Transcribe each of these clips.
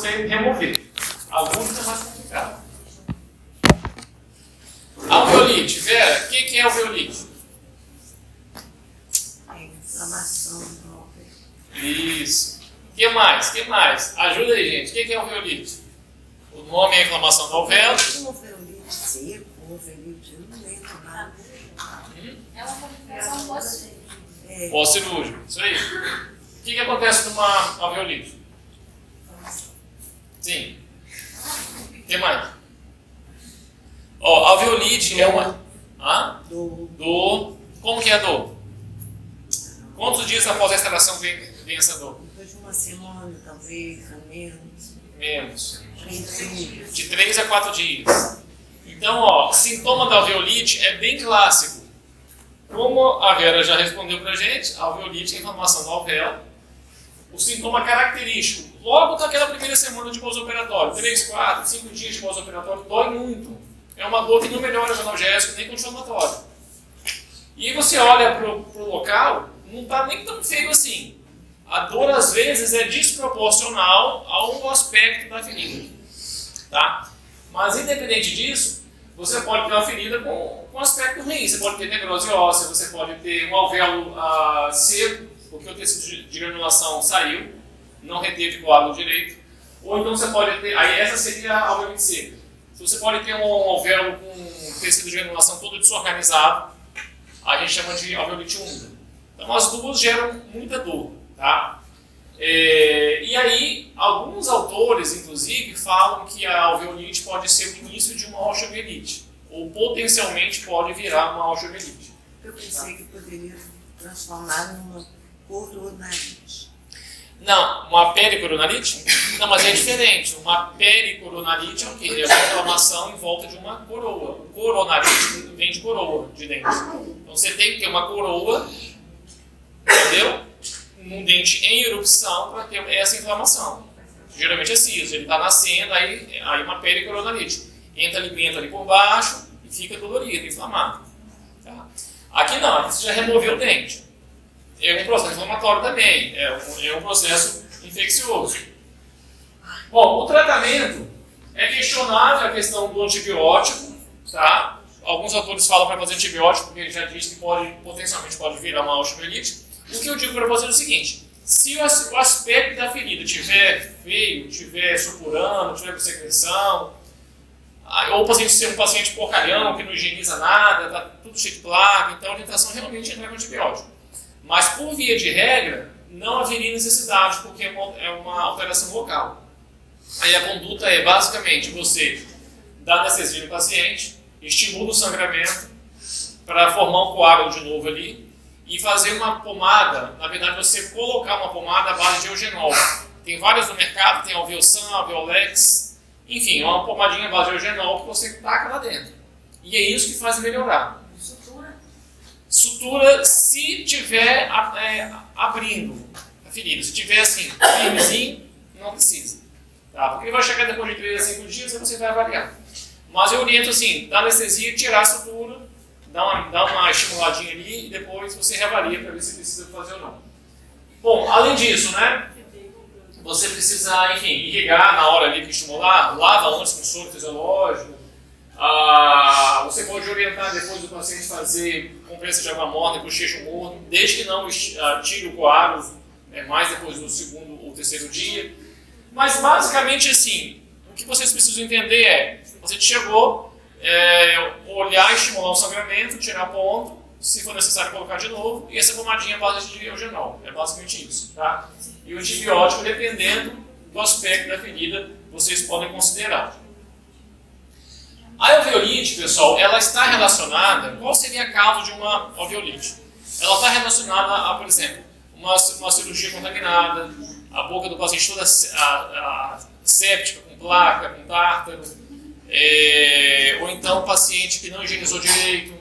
você remover. Alguns são mais complicados. Alveolite. Vera, o que é alveolite? Inflamação do alvéolo. Isso. O que mais? Ajuda aí, gente. O que é alveolite? O nome é inflamação do alvéolo. Um alveolite seco, um alveolite, eu não lembro nada. É uma complicação pós-cirúrgica. Pós-cirúrgico. Isso aí. O que acontece numa alveolite? Sim. O que mais? Ó, alveolite é uma... Dor. Como que é a dor? Quantos dias após a extração vem essa dor? Depois de uma semana, talvez, ou menos. Menos. 3 dias. De 3 a 4 dias. Então, ó, sintoma da alveolite é bem clássico. Como a Vera já respondeu pra gente, a alveolite é a inflamação do alvéolo. O sintoma característico, logo naquela primeira semana de pós-operatório, 3, 4, 5 dias de pós-operatório, dói muito. É uma dor que não melhora com analgésico nem com anti-inflamatório. E aí você olha pro local, não está nem tão feio assim. A dor, às vezes, é desproporcional ao aspecto da ferida. Tá? Mas, independente disso, você pode ter uma ferida com aspecto ruim. Você pode ter necrose óssea, você pode ter um alvéolo seco, porque o tecido de granulação saiu, não reteve coágulo direito. Ou então você pode ter... Aí essa seria a alveolite seca. Você pode ter um alvéolo com tecido de granulação todo desorganizado, a gente chama de alveolite úmida. Então as duas geram muita dor. Tá? E aí, alguns autores, inclusive, falam que a alveolite pode ser o início de uma osteomielite, ou potencialmente pode virar uma osteomielite. Eu pensei que poderia transformar numa coronarite. Não, uma pericoronarite? Não, mas é diferente. Uma pericoronarite é o quê? É uma inflamação em volta de uma coroa. Coronarite vem de coroa, de dente. Então você tem que ter uma coroa, entendeu? Um dente em erupção para ter essa inflamação. Geralmente é cisto, ele está nascendo, aí uma pericoronarite. Entra alimento ali por baixo e fica dolorido, inflamado. Tá? Aqui não, aqui você já removeu o dente. É um processo inflamatório também, é um processo infeccioso. Bom, o tratamento é questionável a questão do antibiótico, tá? Alguns autores falam para fazer antibiótico porque ele já diz que potencialmente pode virar uma osteomielite. O que eu digo para você é o seguinte: se o aspecto da ferida estiver feio, estiver supurando, estiver com secreção, ou o paciente ser um paciente porcalhão que não higieniza nada, está tudo cheio de placa, então a orientação realmente é entrar com antibiótico. Mas, por via de regra, não haveria necessidade, porque é uma alteração local. Aí a conduta é, basicamente, você dá anestesia no paciente, estimula o sangramento para formar um coágulo de novo ali e fazer uma pomada, na verdade, você colocar uma pomada à base de eugenol. Tem várias no mercado, tem Alveosan, Alveolex, enfim, é uma pomadinha à base de eugenol que você taca lá dentro. E é isso que faz melhorar. Sutura se tiver abrindo a ferida. Se tiver assim, firmezinho, não precisa. Tá? Porque vai chegar depois de 3 a 5 dias e você vai avaliar. Mas eu oriento assim, da anestesia, tirar a sutura, dá uma estimuladinha ali e depois você reavalia para ver se precisa fazer ou não. Bom, além disso, né? Você precisa, enfim, irrigar na hora ali que estimular, lava antes com soro fisiológico. Você pode orientar depois do paciente fazer compressa de água morna e bochecho morno, desde que não tire o coágulo, mais depois do 2º ou 3º dia. Mas basicamente assim, o que vocês precisam entender é, você chegou, olhar e estimular o sangramento, tirar ponto, se for necessário colocar de novo, e essa pomadinha à base de eugenol, é basicamente isso. Tá? E o antibiótico, dependendo do aspecto da ferida, vocês podem considerar. A alveolite, pessoal, ela está relacionada... Qual seria a causa de uma alveolite? Ela está relacionada a, por exemplo, uma cirurgia contaminada, a boca do paciente toda séptica, com placa, com tártaro, ou então paciente que não higienizou direito,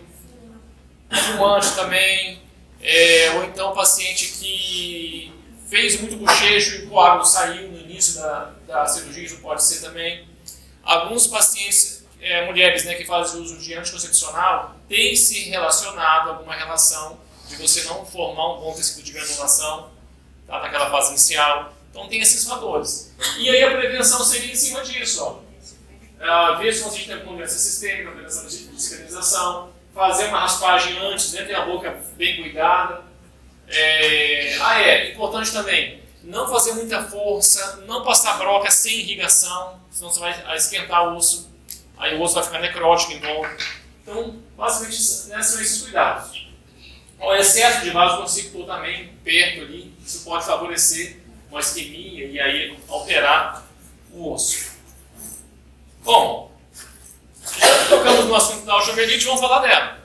fumante também, ou então paciente que fez muito bochecho e o coágulo saiu no início da cirurgia, isso pode ser também. Alguns pacientes... mulheres, né, que fazem uso de anticoncepcional, tem se relacionado alguma relação de você não formar um bom tecido de granulação, tá, naquela fase inicial. Então tem esses fatores. E aí a prevenção seria em cima disso, ó. Ver se você tem doença sistêmica, prevenção de cicatrização, fazer uma raspagem antes, né, ter a boca bem cuidada. Importante também, não fazer muita força, não passar broca sem irrigação, senão você vai esquentar o osso, aí o osso vai ficar necrótico em volta. Então, basicamente, né, são esses cuidados. O excesso de vasoconstrictor também, perto ali, isso pode favorecer uma isquemia e aí alterar o osso. Bom, já tocamos no assunto da osteomielite, vamos falar dela.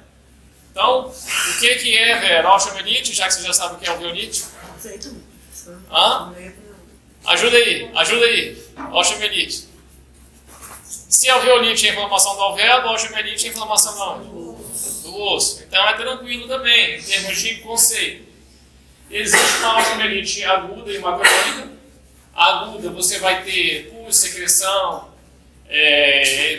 Então, o que é, Vera, a osteomielite, já que você já sabe o que é alveolite? Hã? Ajuda aí. Osteomielite. Se a alveolite é inflamação do alvéolo, a osteomielite é inflamação do osso. Então é tranquilo também, em termos de conceito. Existe uma osteomielite aguda e uma crônica. A aguda você vai ter pus, secreção,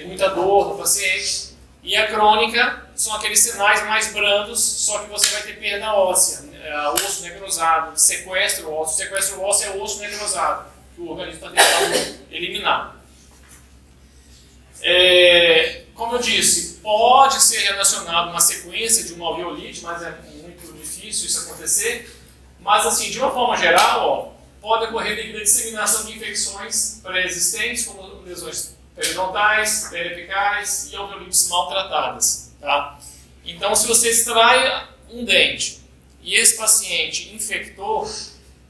muita dor no paciente. E a crônica são aqueles sinais mais brandos, só que você vai ter perda óssea, osso necrosado, sequestro ósseo. Sequestro ósseo é o osso necrosado, que o organismo está tentando eliminar. Como eu disse, pode ser relacionado a uma sequência de uma alveolite, mas é muito difícil isso acontecer. Mas, assim, de uma forma geral, pode ocorrer devido à disseminação de infecções pré-existentes, como lesões periodontais, periapicais e alveolites maltratadas. Tá? Então, se você extrai um dente e esse paciente infectou,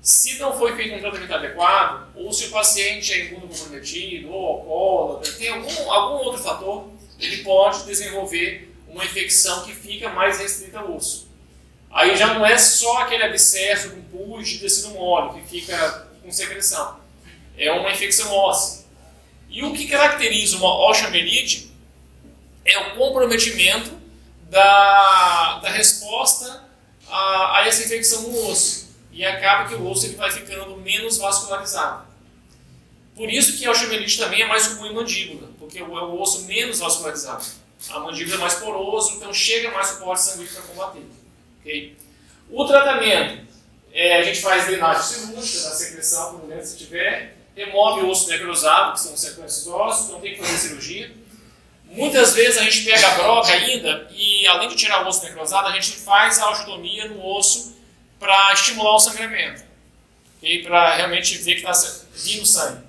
se não foi feito um tratamento adequado, ou se o paciente é imunocomprometido, ou alcoólatra, tem algum outro fator, ele pode desenvolver uma infecção que fica mais restrita ao osso. Aí já não é só aquele abscesso com pus de tecido mole, que fica com secreção. É uma infecção óssea. E o que caracteriza uma osteomielite é o comprometimento da resposta a essa infecção no osso. E acaba que o osso ele vai ficando menos vascularizado. Por isso que a osteomielite também é mais comum em mandíbula, porque é o osso menos vascularizado. A mandíbula é mais poroso, então chega mais suporte sanguíneo para combater. Okay? O tratamento, a gente faz drenagem cirúrgica da secreção, por exemplo, se tiver, remove o osso necrosado, que são sequências ósseas, então tem que fazer cirurgia. Muitas vezes a gente pega a broca ainda e, além de tirar o osso necrosado, a gente faz a osteotomia no osso para estimular o sangramento, okay? Para realmente ver que está vindo sangue.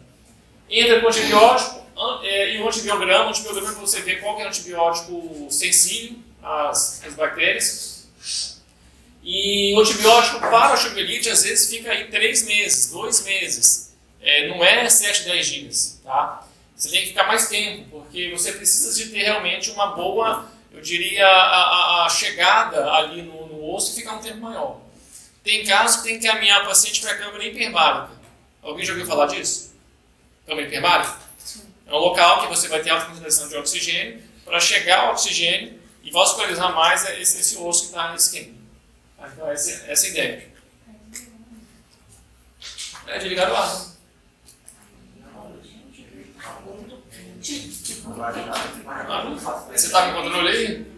Entra com antibiótico e o antibiograma. O antibiograma é para você ver qual que é o antibiótico sensível às bactérias. E o antibiótico para a osteomielite às vezes fica aí 3 meses, 2 meses. Não é 7, 10 dias. Tá? Você tem que ficar mais tempo, porque você precisa de ter realmente uma boa, eu diria, a chegada ali no osso e ficar um tempo maior. Tem casos que tem que encaminhar o paciente para a câmara hiperbárica. Alguém já ouviu falar disso? Câmara hiperbárica? É um local que você vai ter alta concentração de oxigênio para chegar ao oxigênio e vascularizar mais esse osso que está nesse esquema. Então essa é a ideia. Desligar o ar. Você está com o controle aí?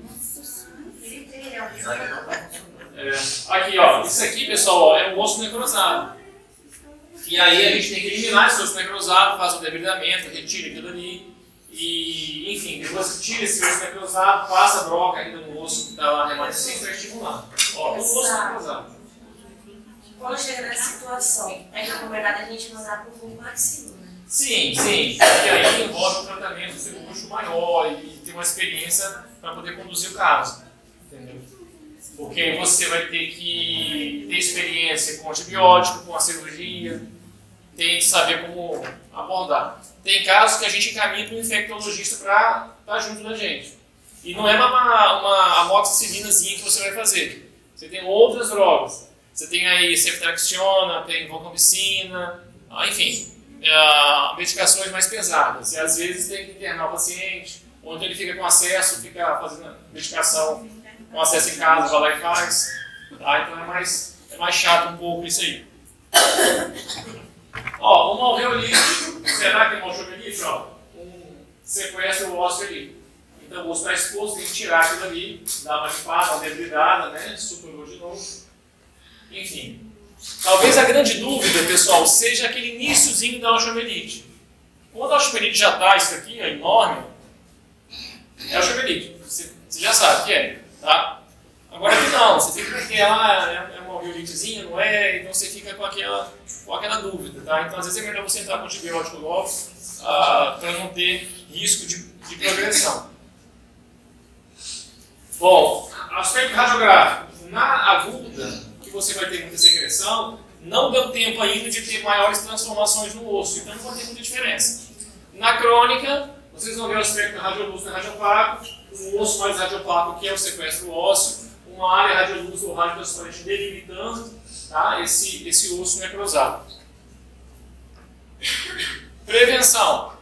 Aqui, ó. Isso aqui, pessoal, é um osso necrosado. E aí a gente tem que eliminar esse osso necrosado, faz um debridamento, retira aquilo ali. E, enfim, depois que tira esse osso necrosado, passa a broca ainda no osso que está lá remanescente para estimular. Ó, o osso necrosado. Quando chega nessa situação, é recomendado a gente mandar para o maxilo, né? Sim. Porque aí envolve um tratamento cirúrgico maior e ter uma experiência para poder conduzir o caso. Entendeu? Porque você vai ter que ter experiência com antibiótico, com a cirurgia, tem que saber como abordar. Tem casos que a gente encaminha para um infectologista para estar junto da gente. E não é uma amoxicilinazinha que você vai fazer. Você tem outras drogas. Você tem aí ceftriaxona, tem vancomicina, enfim, medicações mais pesadas. E às vezes tem que internar o paciente, ou então ele fica com acesso, fica fazendo medicação com acesso em casa, vai lá e faz. Tá? Então é mais chato um pouco isso aí. Ó, uma alveolite, será que é uma osteomielite? Um sequestro ósseo ali. Então o osso está exposto, tem que tirar aquilo ali, dar uma limpada, uma debridada, né? Suturou de novo. Enfim, Talvez a grande dúvida, pessoal, seja aquele iniciozinho da osteomielite. Quando a osteomielite já está, isso aqui é enorme, é osteomielite. Você já sabe o que é, tá? Agora aqui não, você fica com aquela, é uma osteomielitezinha, não é? Então você fica com aquela dúvida, tá? Então às vezes é melhor você entrar com antibiótico logo, para não ter risco de progressão. Bom, aspecto radiográfico. Na aguda, que você vai ter muita secreção, não deu tempo ainda de ter maiores transformações no osso, então não vai ter muita diferença. Na crônica, vocês vão ver o aspecto radiolúcido e radiopaco, um osso mais radiopaco, que é o sequestro ósseo, uma área radiolúcida ou radiotransparente delimitando, tá? esse osso necrosado. Prevenção.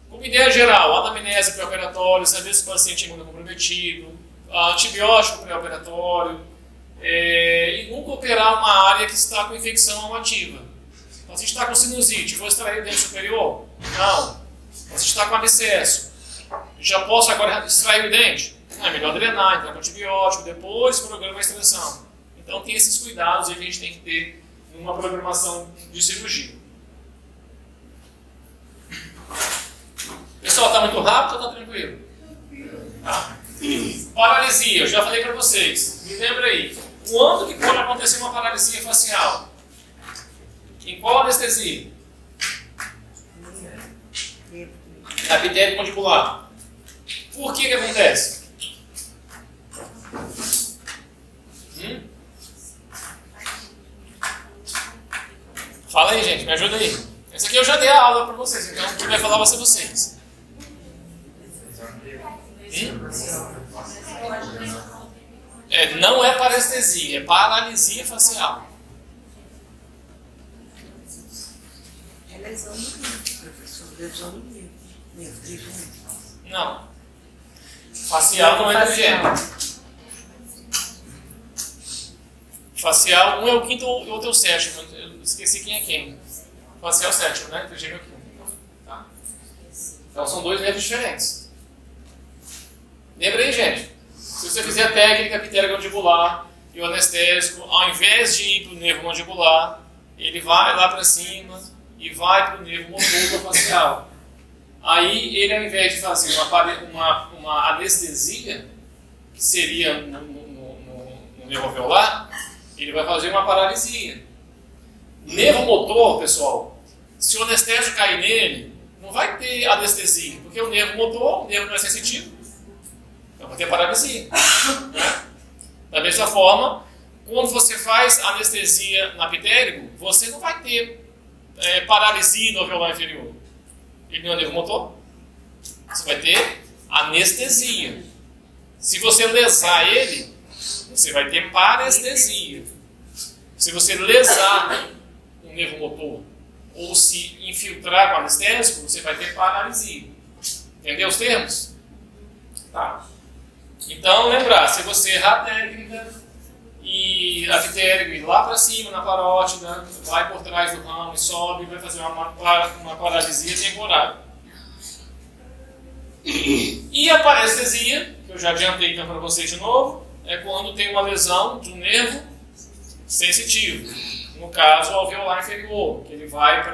Como ideia geral, anamnese pré-operatório, saber se o paciente é imunocomprometido, antibiótico pré-operatório, e nunca operar uma área que está com infecção ativa. O paciente está com sinusite, vou extrair o dente superior? Não. O paciente está com abscesso, já posso agora extrair o dente? É melhor drenar, entrar com antibiótico, depois programa a extração. Então tem esses cuidados aí que a gente tem que ter numa programação de cirurgia. Pessoal, está muito rápido ou está tranquilo? Tá. Paralisia, eu já falei para vocês. Me lembra aí. Quando que pode acontecer uma paralisia facial? Em qual anestesia? Na epitélio mandibular. Por que acontece? Fala aí, gente, me ajuda aí. Essa aqui eu já dei a aula para vocês, então quem vai falar vai ser vocês. Não é parestesia, é paralisia facial. É lesão no nervo, professor, lesão no nervo. Não. Facial não é do gênero. Facial, um é o quinto e o outro é o sétimo. Eu esqueci quem é quem. Facial é o sétimo, né? O gênero é o quinto. Tá. Então são dois nervos diferentes. Lembra aí, gente? Se você fizer a técnica pteromandibular e o anestésico, ao invés de ir para o nervo mandibular, ele vai lá para cima e vai para o nervo motor facial. Aí ele, ao invés de fazer uma anestesia, que seria no nervo alveolar, ele vai fazer uma paralisia. Nervo motor, pessoal, se o anestésico cair nele, não vai ter anestesia, porque o nervo motor, o nervo não é sensitivo, então vai ter paralisia. Né? Da mesma forma, quando você faz anestesia na epitélio, você não vai ter paralisia no alveolar inferior. Ele não é nervo motor. Você vai ter anestesia. Se você lesar ele, você vai ter parestesia. Se você lesar um nervo motor ou se infiltrar com anestésico, você vai ter paralisia. Entendeu os termos? Tá. Então, lembrar, se você errar a técnica e a epitélio ir lá para cima na parótida, vai por trás do ramo e sobe, vai fazer uma paralisia temporária. E a parestesia, que eu já adiantei então para vocês de novo, é quando tem uma lesão de um nervo sensitivo. No caso, o alveolar inferior, que ele vai para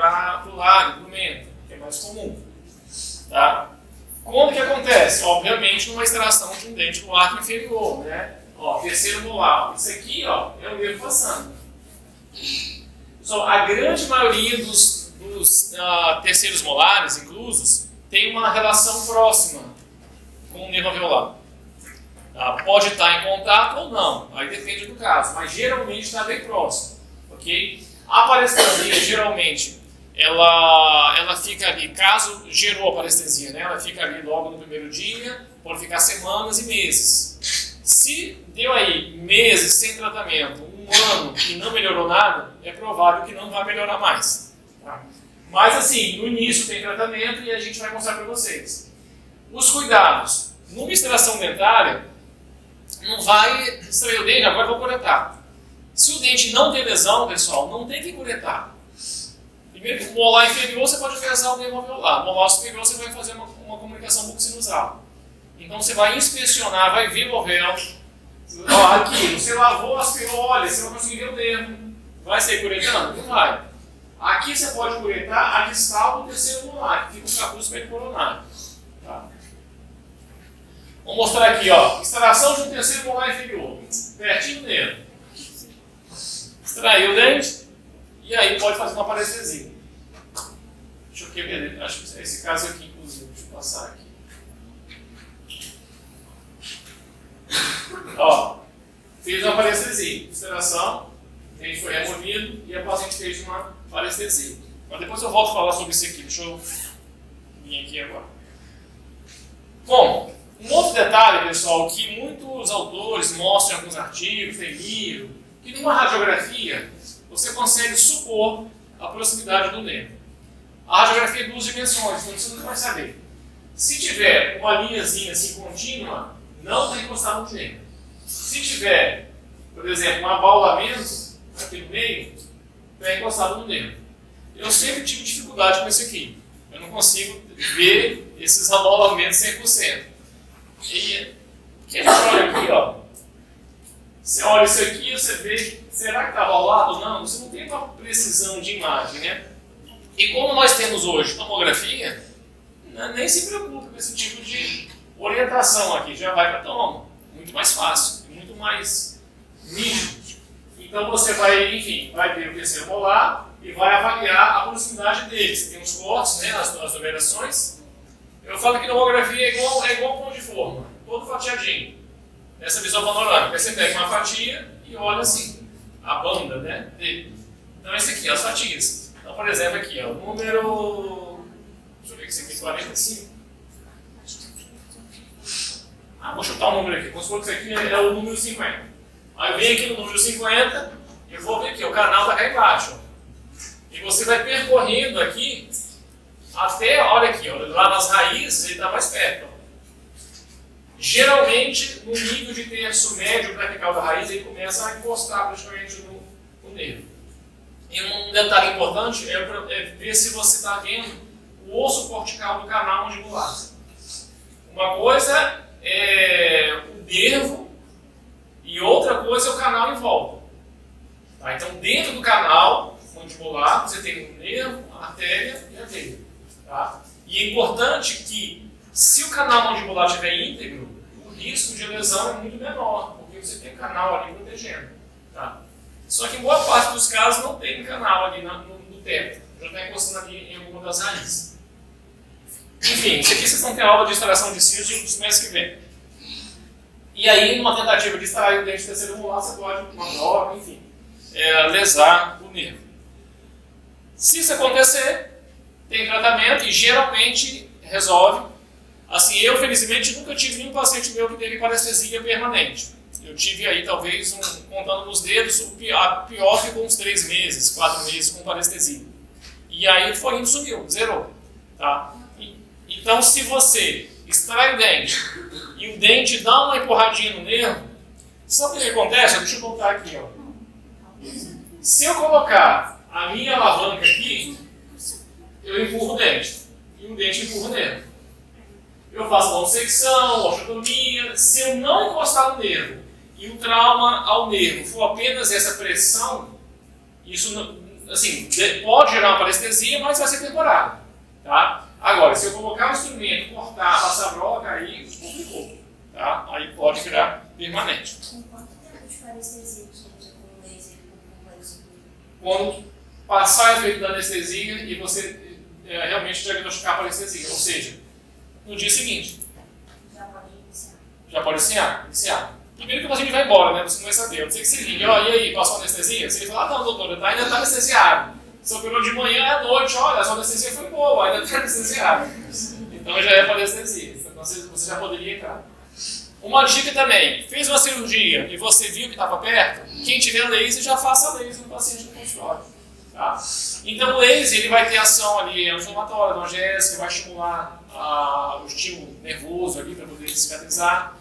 o lado, para o mento, que é mais comum. Tá? Quando que acontece? Obviamente, numa extração de um dente do arco inferior, né? Ó, terceiro molar. Isso aqui, ó, é o nervo passando. A grande maioria dos terceiros molares inclusos tem uma relação próxima com o nervo alveolar. Pode estar em contato ou não, aí depende do caso, mas geralmente está bem próximo. Okay? A parestesia, geralmente, ela fica ali, caso gerou a parestesia, né? Ela fica ali logo no primeiro dia, pode ficar semanas e meses. Se deu aí meses sem tratamento, um ano e não melhorou nada, é provável que não vai melhorar mais. Tá? Mas assim, no início tem tratamento e a gente vai mostrar para vocês. Os cuidados. Numa extração dentária, não vai extrair o dente, agora eu vou curetar. Se o dente não tem lesão, pessoal, não tem que curetar. Primeiro, o molar inferior você pode utilizar o nervo alveolar. O molar superior você vai fazer uma comunicação bucosinusal. Então você vai inspecionar, vai ver o alvéolo. Ó, aqui, você lavou, aspirou, olha, você vai conseguir ver o nervo. Vai sair curetando? Não vai. Aqui você pode curetar a distal do terceiro molar, que fica o capúsculo pericoronário. Tá? Vou mostrar aqui, ó, extração de um terceiro molar inferior, pertinho dele. Extraiu o dente, e aí pode fazer uma parestesia. Deixa eu quebrar, acho que é esse caso aqui, inclusive, deixa eu passar aqui. Ó, fez uma parestesia, extração, o dente foi removido e a paciente fez uma parestesia. Mas depois eu volto a falar sobre isso aqui, deixa eu vir aqui agora. Bom, um outro detalhe, pessoal, que muitos autores mostram em alguns artigos, tem livro, que numa radiografia você consegue supor a proximidade do nervo. A radiografia é 2 dimensões, então você nunca vai saber. Se tiver uma linhazinha assim contínua, não está encostado no nervo. Se tiver, por exemplo, um abaulamento aqui no meio, está encostado no nervo. Eu sempre tive dificuldade com isso aqui. Eu não consigo ver esses abaulamentos 100%. E que a gente olha aqui, ó. Você olha isso aqui, você vê, será que está abaulado ou não? Você não tem uma precisão de imagem, né? E como nós temos hoje tomografia, nem se preocupe com esse tipo de orientação aqui, já vai para a toma. Muito mais fácil, muito mais nítido. Então você vai, enfim, vai ver o terceiro molar e vai avaliar a proximidade deles. Tem uns cortes, né, as numerações. Eu falo que tomografia é igual pão de forma, todo fatiadinho. Nessa visão panorâmica, aí você pega uma fatia e olha assim, a banda, né, dele. Então esse aqui, as fatias. Então, por exemplo, aqui, ó, o número, deixa eu ver que esse aqui é 45. Vou chutar um número aqui, vamos supor que esse aqui é o número 50. Aí eu venho aqui no número 50 e eu vou ver aqui, o canal está cá embaixo. Ó. E você vai percorrendo aqui até, olha aqui, ó, lá nas raízes ele está mais perto. Ó. Geralmente, no nível de terço médio vertical da raiz, ele começa a encostar praticamente no nervo. E um detalhe importante é ver se você está vendo o osso cortical do canal mandibular. Uma coisa é o nervo e outra coisa é o canal em volta. Tá? Então, dentro do canal mandibular, você tem o nervo, a artéria e a veia. Tá? E é importante que, se o canal mandibular estiver íntegro, o risco de lesão é muito menor, porque você tem canal ali protegendo. Tá? Só que em boa parte dos casos não tem canal ali no teto, já está encostando ali em alguma das raízes. Enfim, isso aqui vocês vão ter aula de extração de sisos no mês que vem. E aí, numa tentativa de extrair o dente terceiro molar, você pode, uma droga, enfim, lesar o nervo. Se isso acontecer, tem tratamento e geralmente resolve. Assim, eu felizmente nunca tive nenhum paciente meu que teve parestesia permanente. Eu tive aí talvez, contando nos dedos, a pior ficou uns 3 meses, 4 meses com parestesia. E aí foi indo, sumiu, zerou. Tá? Então, se você extrai o dente e o dente dá uma empurradinha no nervo, sabe o que acontece? Deixa eu contar aqui. Ó. Se eu colocar a minha alavanca aqui, eu empurro o dente e o dente empurra o nervo. Eu faço uma dissecção, osteotomia. Se eu não encostar no nervo e o trauma ao nervo for apenas essa pressão, isso assim, pode gerar uma parestesia, mas vai ser temporário. Tá? Agora, se eu colocar o instrumento, cortar, passar broca, aí complicou. Tá? Aí pode virar permanente. Com quanto tempo de parestesia você usa com laser com laser? Quando passar o efeito da anestesia e você realmente diagnosticar a parestesia, ou seja, no dia seguinte. Já pode iniciar. Já pode iniciar. Primeiro que o paciente vai embora, né? Você não vai saber. Eu sei que você liga, ó, e aí, passou a anestesia? Se ele falar, não, doutora, ainda está anestesiado. Você operou de manhã à noite, olha, a sua anestesia foi boa, ainda está anestesiado. Então já é para anestesia. Então você já poderia entrar. Uma dica também, fez uma cirurgia e você viu que estava perto, quem tiver laser já faça laser no paciente no consultório. Tá? Então o laser ele vai ter ação ali anti-inflamatória, analgésica, vai estimular o estímulo nervoso ali para poder cicatrizar.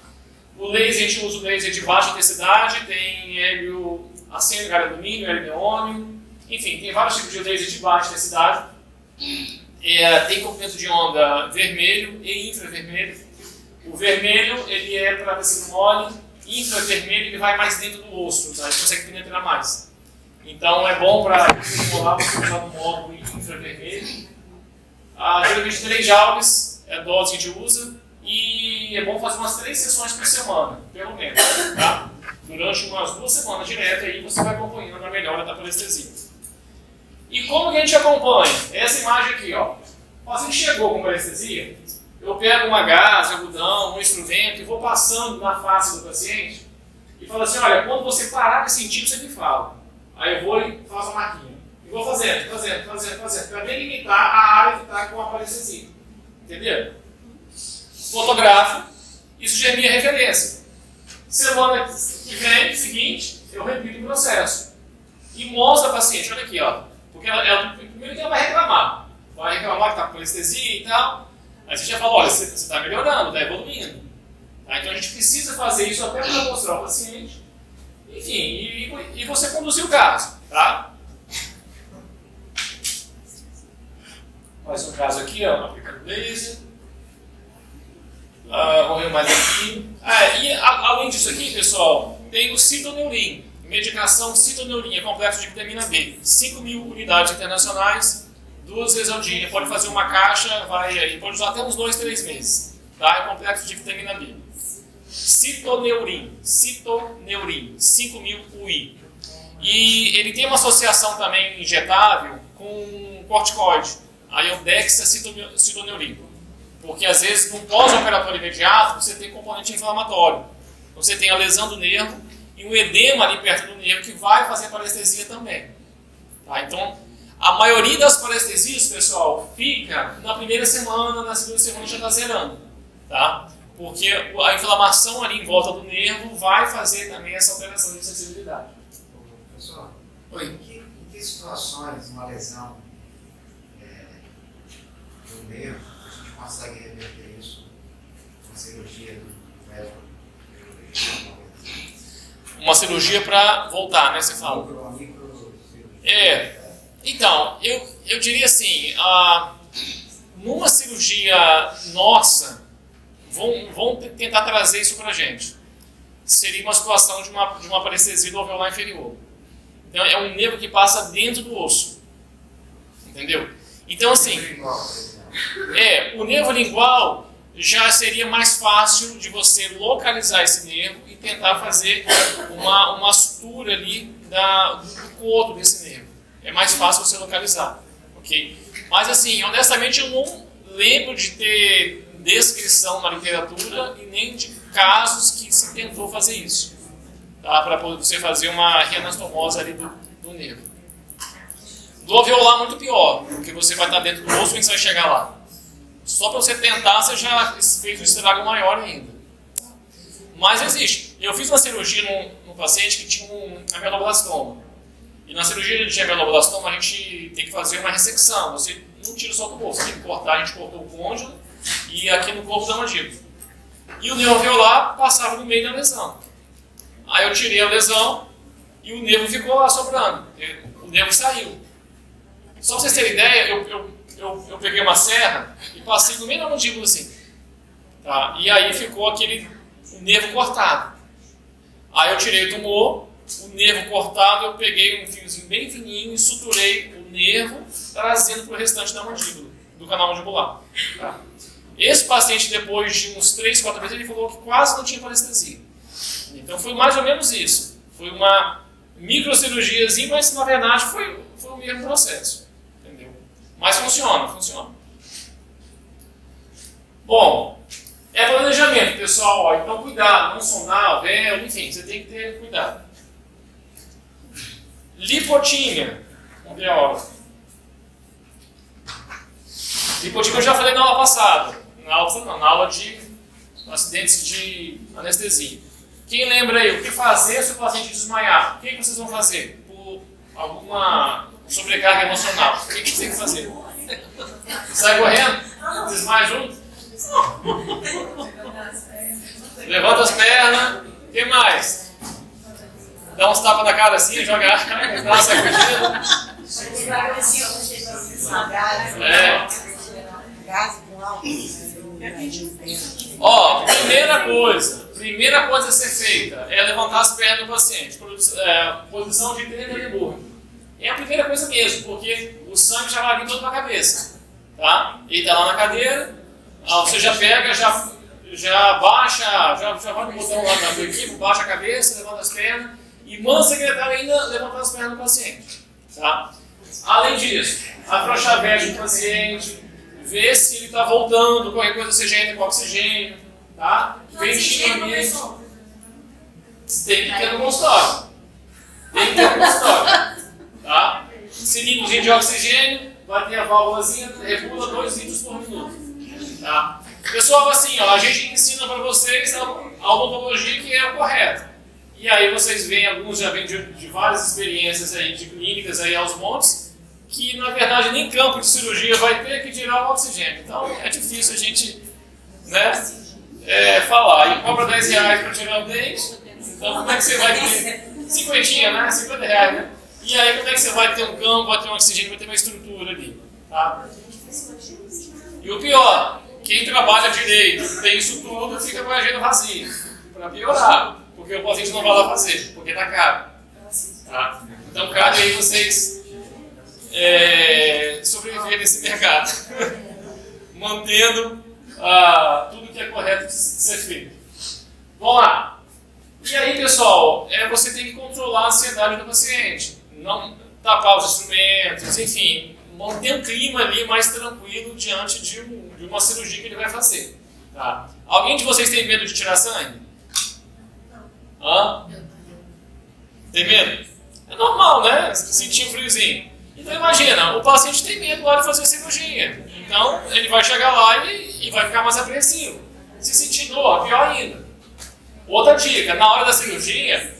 O laser, a gente usa o laser de baixa intensidade, tem hélio arsênio, galho alumínio, hélio neônio, enfim, tem vários tipos de laser de baixa intensidade. Tem comprimento de onda vermelho e infravermelho. O vermelho ele é para tecido mole, infravermelho ele vai mais dentro do osso, tá? Ele consegue penetrar mais. Então é bom para estimular você usar no módulo infravermelho. Geralmente 3 joules é a dose que a gente usa e é bom fazer umas 3 sessões por semana, pelo menos, tá? Durante umas 2 semanas direto aí você vai acompanhando a melhora da parestesia. E como que a gente acompanha? Essa imagem aqui, ó. O paciente chegou com parestesia, eu pego uma gás, algodão, um instrumento e vou passando na face do paciente e falo assim, olha, quando você parar de sentir, você me fala. Aí eu vou e faço a marquinha. E vou fazendo, para delimitar a área que está com a parestesia. Entendeu? Fotografo, isso já é minha referência. Semana que vem, seguinte, eu repito o processo. E mostro ao paciente, olha aqui, ó. Porque primeiro que ela vai reclamar. Vai reclamar que está com parestesia e tal. Aí você já fala, olha, você está melhorando, está evoluindo. Tá? Então a gente precisa fazer isso até para mostrar ao paciente. Enfim, e você conduzir o caso, tá? Mais um caso aqui, ó, aplicando laser. Vamos ver mais aqui. E além disso aqui, pessoal, tem o Citoneurin, medicação Citoneurin, é complexo de vitamina B. 5.000 unidades internacionais, 2 vezes ao dia. Pode fazer uma caixa, pode usar até uns 2, 3 meses. Tá? É complexo de vitamina B. Citoneurin, 5.000 UI. E ele tem uma associação também injetável com corticoide. Aí é o dexacitoneurin. Porque às vezes no pós-operatório imediato você tem componente inflamatório. Você tem a lesão do nervo e um edema ali perto do nervo que vai fazer parestesia também. Tá? Então, a maioria das parestesias, pessoal, fica na primeira semana, na segunda semana já está zerando. Tá? Porque a inflamação ali em volta do nervo vai fazer também essa alteração de sensibilidade. Professor, Oi. Em que situações uma lesão do nervo a gente consegue reverter isso com uma cirurgia do médico? Uma cirurgia para voltar, né? Você fala. Então, eu diria assim, numa cirurgia nossa, vão tentar trazer isso para a gente. Seria uma situação de uma parestesia do alveolar inferior. Então, é um nervo que passa dentro do osso. Entendeu? Então, assim, o nervo lingual já seria mais fácil de você localizar esse nervo e tentar fazer uma sutura ali do coto desse nervo. É mais fácil você localizar. Ok? Mas, assim, honestamente, eu não lembro de ter descrição na literatura e nem de casos que se tentou fazer isso, tá? Para você fazer uma reanastomose ali do nervo. Do alveolar muito pior, porque você vai estar dentro do osso e você vai chegar lá. Só para você tentar, você já fez um estrago maior ainda. Mas existe. Eu fiz uma cirurgia num paciente que tinha um ameloblastoma. E na cirurgia de ameloblastoma a gente tem que fazer uma ressecção. Você não tira só do osso, você tem que cortar. A gente cortou o côndilo e aqui no corpo da mandíbula. E o nervo alveolar passava no meio da lesão. Aí eu tirei a lesão e o nervo ficou lá sobrando. O nervo saiu. Só para vocês terem ideia, eu peguei uma serra e passei no meio da mandíbula assim. Tá? E aí ficou o nervo cortado. Aí eu tirei o tumor, o nervo cortado, eu peguei um fiozinho bem fininho e suturei o nervo, trazendo para o restante da mandíbula, do canal mandibular. Tá? Esse paciente, depois de uns 3, 4 vezes, ele falou que quase não tinha parestesia. Então foi mais ou menos isso. Foi uma microcirurgiazinha, mas na verdade foi o mesmo processo. Entendeu? Mas funciona. Bom, é planejamento, pessoal. Ó, então cuidado, não sondar alvéolo, enfim, você tem que ter cuidado. Lipotímia. Vamos ver a aula. Lipotímia eu já falei na aula passada. Na aula de acidentes de anestesia. Quem lembra aí, o que fazer se o paciente desmaiar? O que vocês vão fazer? Por alguma sobrecarga emocional. O que vocês têm que fazer? Sai correndo? Desmaia junto? Levanta as pernas. O que mais? Dá uns tapas na cara assim, joga a cara, dá uma sacudida. Gás com álcool. Ó, primeira coisa a ser feita é levantar as pernas do paciente. Posição de Trendelenburg. É a primeira coisa mesmo, porque o sangue já vai vir todo para a cabeça. Tá? Ele está lá na cadeira, você já pega, já baixa, já vai no botão lá do equipo, baixa a cabeça, levanta as pernas e manda o secretário ainda levantar as pernas do paciente. Tá? Além disso, afrouxar a veste do paciente, ver se ele está voltando, qualquer coisa seja entra com oxigênio. Tá? Ventilar o ambiente. Tem que ter no consultório. Tem que ter no consultório. Tá? Cilindrozinho de oxigênio, vai ter a válvulazinha, regula 2 litros por minuto. Tá? Pessoal, assim, ó, a gente ensina para vocês a odontologia que é o correto. E aí vocês veem, alguns já vêm de várias experiências aí, de clínicas aí aos montes, que na verdade nem campo de cirurgia vai ter que tirar o oxigênio. Então é difícil a gente, né, falar. E cobra R$10 para tirar o dente, então como é que você vai ter? 50, né? 50 reais, né? E aí como é que você vai ter um campo, vai ter um oxigênio, vai ter uma estrutura ali, tá? E o pior, quem trabalha direito, tem isso tudo, fica com a agenda vazia, para piorar, porque o paciente não vai lá fazer, porque tá caro. Tá? Então cabe aí vocês sobreviver nesse mercado, mantendo tudo que é correto de ser feito. Vamos lá. E aí, pessoal, você tem que controlar a ansiedade do paciente, não tapar os instrumentos, enfim, manter um clima ali mais tranquilo diante de uma cirurgia que ele vai fazer. Tá? Alguém de vocês tem medo de tirar sangue? Hã? Tem medo? É normal, né? Sentir um friozinho. Então imagina, o paciente tem medo na hora de fazer a cirurgia. Então ele vai chegar lá e vai ficar mais apreensivo. Se sentir dor, pior ainda. Outra dica, na hora da cirurgia,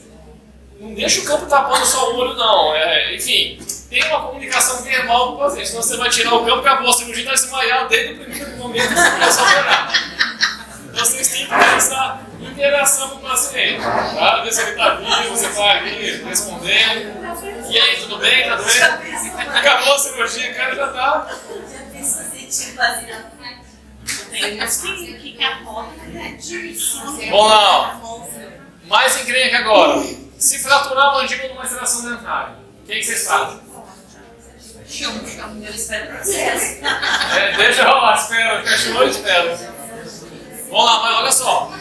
não deixa o campo tapando só o olho não. Enfim, tem uma comunicação verbal com o paciente, senão você vai tirar o campo, acabou a cirurgia, vai desmaiar desde o primeiro momento que você começou a operar. Então vocês têm que ter essa interação com o paciente. Tá? Ver se ele está vivo, você está aqui respondendo. E aí, tudo bem? Tá doendo? Acabou a cirurgia, o cara já está. Bom, não. Mais encrenca agora. Se fraturar a mandíbula numa extração dentária, o que vocês fazem? Eu espero o processo. Deixa rolar, espera, fecha o olho e espera. Vamos lá, mas olha só.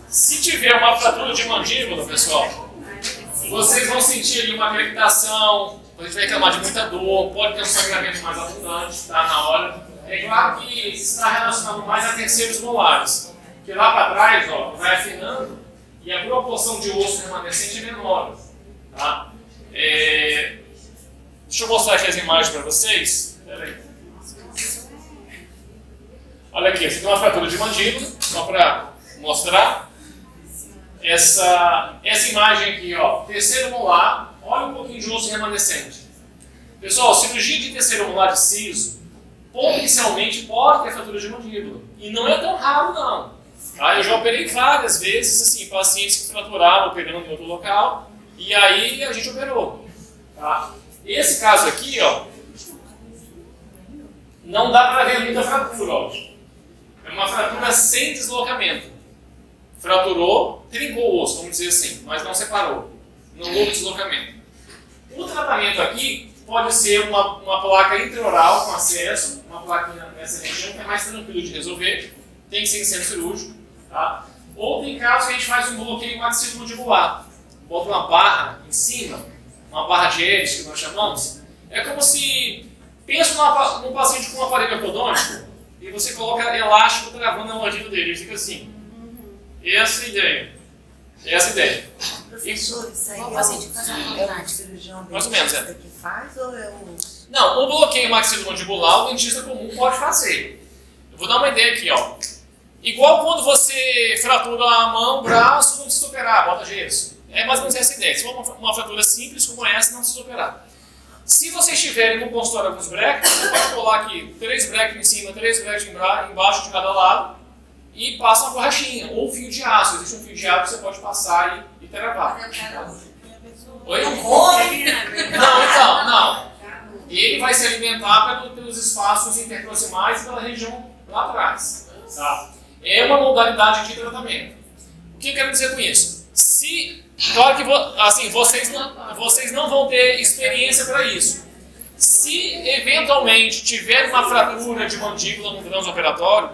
Se tiver uma fratura de mandíbula, pessoal, vocês vão sentir ali uma crepitação, a gente vai reclamar de muita dor, pode ter um sangramento mais abundante, tá, na hora. É claro que está relacionado mais a terceiros molares, porque lá para trás, ó, vai afinando e a proporção de osso remanescente é menor. Tá? Deixa eu mostrar aqui as imagens para vocês. Pera aí. Olha aqui, essa aqui é uma fratura de mandíbula, só para mostrar. Essa imagem aqui, ó, terceiro molar, olha um pouquinho de osso remanescente. Pessoal, cirurgia de terceiro molar de siso, potencialmente pode ter fratura de mandíbula. E não é tão raro, não. Tá? Eu já operei várias vezes, assim, pacientes que fraturaram operando em outro local, e aí a gente operou. Tá? Esse caso aqui, ó, não dá para ver muita fratura, ó. É uma fratura sem deslocamento. Fraturou, trincou o osso, vamos dizer assim, mas não separou. Não houve deslocamento. O tratamento aqui pode ser uma placa intraoral com acesso, uma plaquinha nessa região que é mais tranquilo de resolver, tem que ser em centro cirúrgico. Tá? Ou tem casos que a gente faz um bloqueio maxilomandibular. Bota uma barra em cima, uma barra de Eves, que nós chamamos. É como se, pensa num paciente com um aparelho ortodôntico e você coloca elástico travando a mordida dele, ele fica assim. Essa é a ideia. Essa é a ideia. Professor, isso aí é um cirurgião mais ou menos, que faz ou é o... Não, o bloqueio maxilomandibular o dentista comum pode fazer. Eu vou dar uma ideia aqui, ó. Igual quando você fratura a mão, o braço, não precisa operar, bota gesso. É mais ou menos essa ideia. Se for uma fratura simples como essa, não precisa operar. Se vocês tiverem no consultório alguns brackets, você pode colar aqui 3 brackets em cima, 3 brackets embaixo de cada lado e passa uma borrachinha ou um fio de aço. Existe um fio de aço que você pode passar e travar. Oi? Não, então, não. Ele vai se alimentar pelos espaços interproximais e pela região lá atrás. Tá? É uma modalidade de tratamento. O que eu quero dizer com isso? Claro que assim, vocês não vão ter experiência para isso. Se eventualmente tiver uma fratura de mandíbula no transoperatório,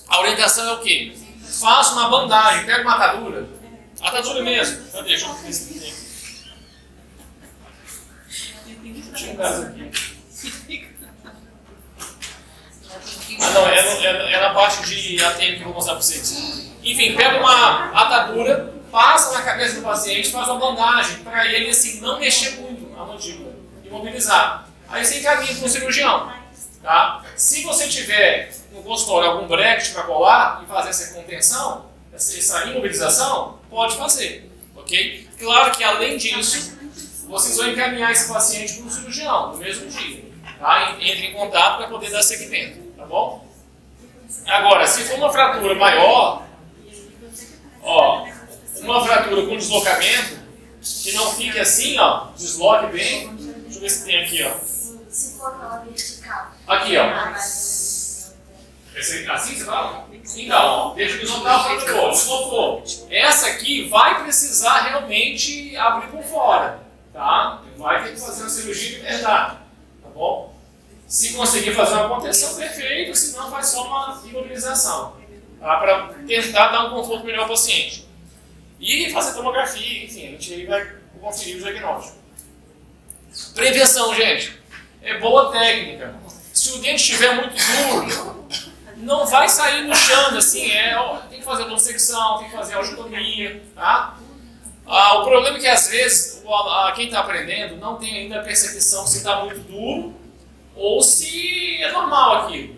a orientação é o quê? Faça uma bandagem, pega uma atadura mesmo. Cadê? Deixa eu ver se tem aqui. Tinha um caso aqui. Não, é na parte de ATM que eu vou mostrar para vocês. Enfim, pega uma atadura, passa na cabeça do paciente, faz uma bandagem para ele assim, não mexer muito a mandíbula, imobilizar. Aí você encaminha para um cirurgião. Tá? Se você tiver no consultório algum bracket para colar e fazer essa contenção, essa imobilização, pode fazer. Ok? Claro que além disso, vocês vão encaminhar esse paciente para um cirurgião no mesmo dia. Tá? Entre em contato para poder dar seguimento. Tá bom? Agora, se for uma fratura maior, ó, uma fratura com deslocamento, que não fique assim, ó, desloque bem. Deixa eu ver se tem aqui, ó. Se for pela vertical. Aqui, ó. Assim você fala? Então, ó, deixa eu horizontal, fraturou, deslocou. Essa aqui vai precisar realmente abrir por fora, tá? Vai ter que fazer uma cirurgia de verdade, tá bom? Se conseguir fazer uma contenção, perfeito, se não, faz só uma imobilização, tá? Para tentar dar um conforto melhor ao paciente. E fazer tomografia, enfim, a gente vai conferir o diagnóstico. Prevenção, gente. É boa técnica. Se o dente estiver muito duro, não vai sair no chão, assim, tem que fazer dissecção, tem que fazer osteotomia, tá? O problema é que às vezes quem está aprendendo não tem ainda a percepção se está muito duro ou se é normal aquilo.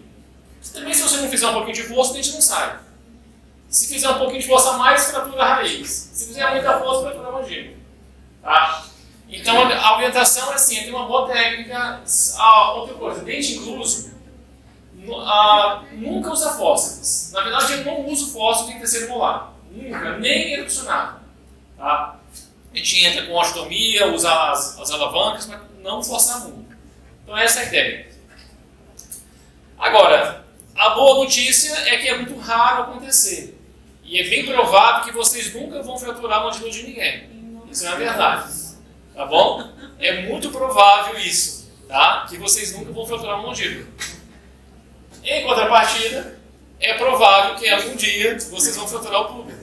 Também se você não fizer um pouquinho de força, o dente não sai. Se fizer um pouquinho de força a mais, fratura a raiz. Se fizer muita força, fratura a mandíbula. Tá? Então a orientação é assim, tem uma boa técnica. Outra coisa, dente incluso, nunca usa fórceps. Na verdade, eu não uso fórceps em terceiro molar. Nunca, nem erupcionado. Tá? A gente entra com osteotomia, usa as alavancas, para não forçar muito. Então essa é a ideia. Agora, a boa notícia é que é muito raro acontecer. E é bem provável que vocês nunca vão fraturar a mandíbula de ninguém. Isso é a verdade. Tá bom? É muito provável isso, tá? Que vocês nunca vão fraturar uma mandíbula. Em contrapartida, é provável que algum dia vocês vão fraturar o túbio.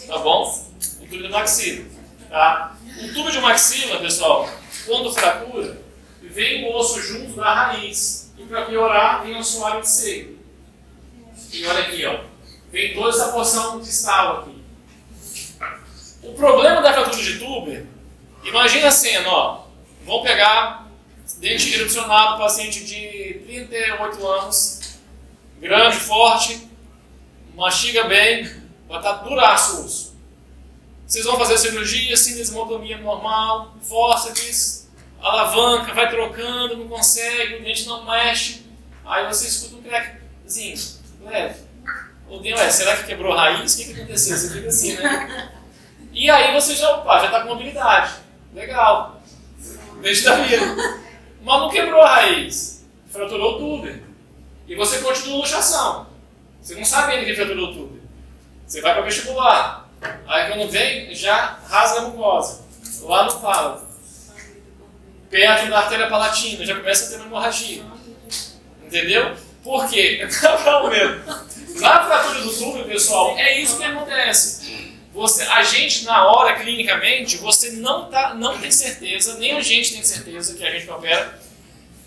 Tá bom? O túbio do maxila. Tá? O túbio de maxila, pessoal, quando fratura, vem o osso junto da raiz. E para piorar, vem o assoalho de seio. E olha aqui, ó. Vem toda essa porção distal aqui. O problema da fratura de túbio, imagina a cena, ó. Vamos pegar dente erupcionado, paciente de 38 anos, grande, forte, mastiga bem, vai estar duraço o osso. Vocês vão fazer cirurgia, cinesmotomia normal, fórceps, alavanca, vai trocando, não consegue, o dente não mexe, aí você escuta um crackzinho, leve. Será que quebrou a raiz? O que aconteceu? Você fica assim, né? E aí você já está com mobilidade. Legal. Dente da vida. Mas não quebrou a raiz. Fraturou o túbio. E você continua a luxação. Você não sabe ainda que fraturou o túbio. Você vai para vestibular. Aí quando vem, já rasga a mucosa. Lá no palato. Perto da artéria palatina, já começa a ter uma hemorragia. Entendeu? Por quê? Na fratura do túbio, pessoal, é isso que acontece. A gente, na hora, clinicamente, você não tem certeza, nem a gente tem certeza que a gente opera,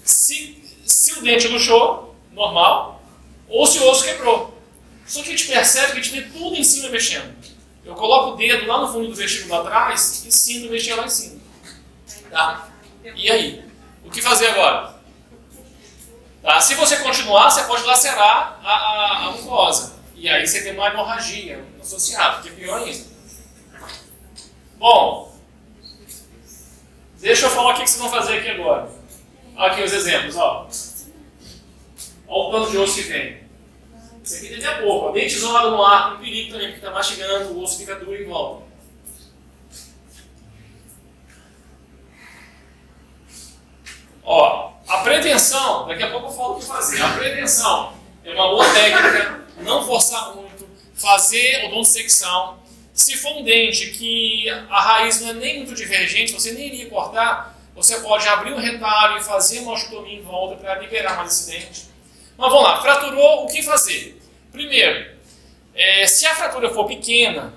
se o dente luxou, normal, ou se o osso quebrou. Só que a gente percebe que a gente vê tudo em cima mexendo. Eu coloco o dedo lá no fundo do vestíbulo atrás e sinto mexer lá em cima. Tá? E aí? O que fazer agora? Tá? Se você continuar, você pode lacerar a mucosa. E aí você tem uma hemorragia associada, que é pior ainda. Bom, deixa eu falar o que vocês vão fazer aqui agora. Aqui os exemplos, ó. Olha o tanto de osso que tem. Isso aqui tem até pouco, ó. Dente isolado no ar, com perigo também, porque está mastigando, o osso fica duro em volta. Ó, a prevenção, daqui a pouco eu falo o que fazer. A prevenção é uma boa técnica, não forçar muito, fazer odontodissecção. Se for um dente que a raiz não é nem muito divergente, você nem iria cortar, você pode abrir um retalho e fazer uma osteotomia em volta para liberar mais esse dente. Mas vamos lá, fraturou, o que fazer? Primeiro, se a fratura for pequena,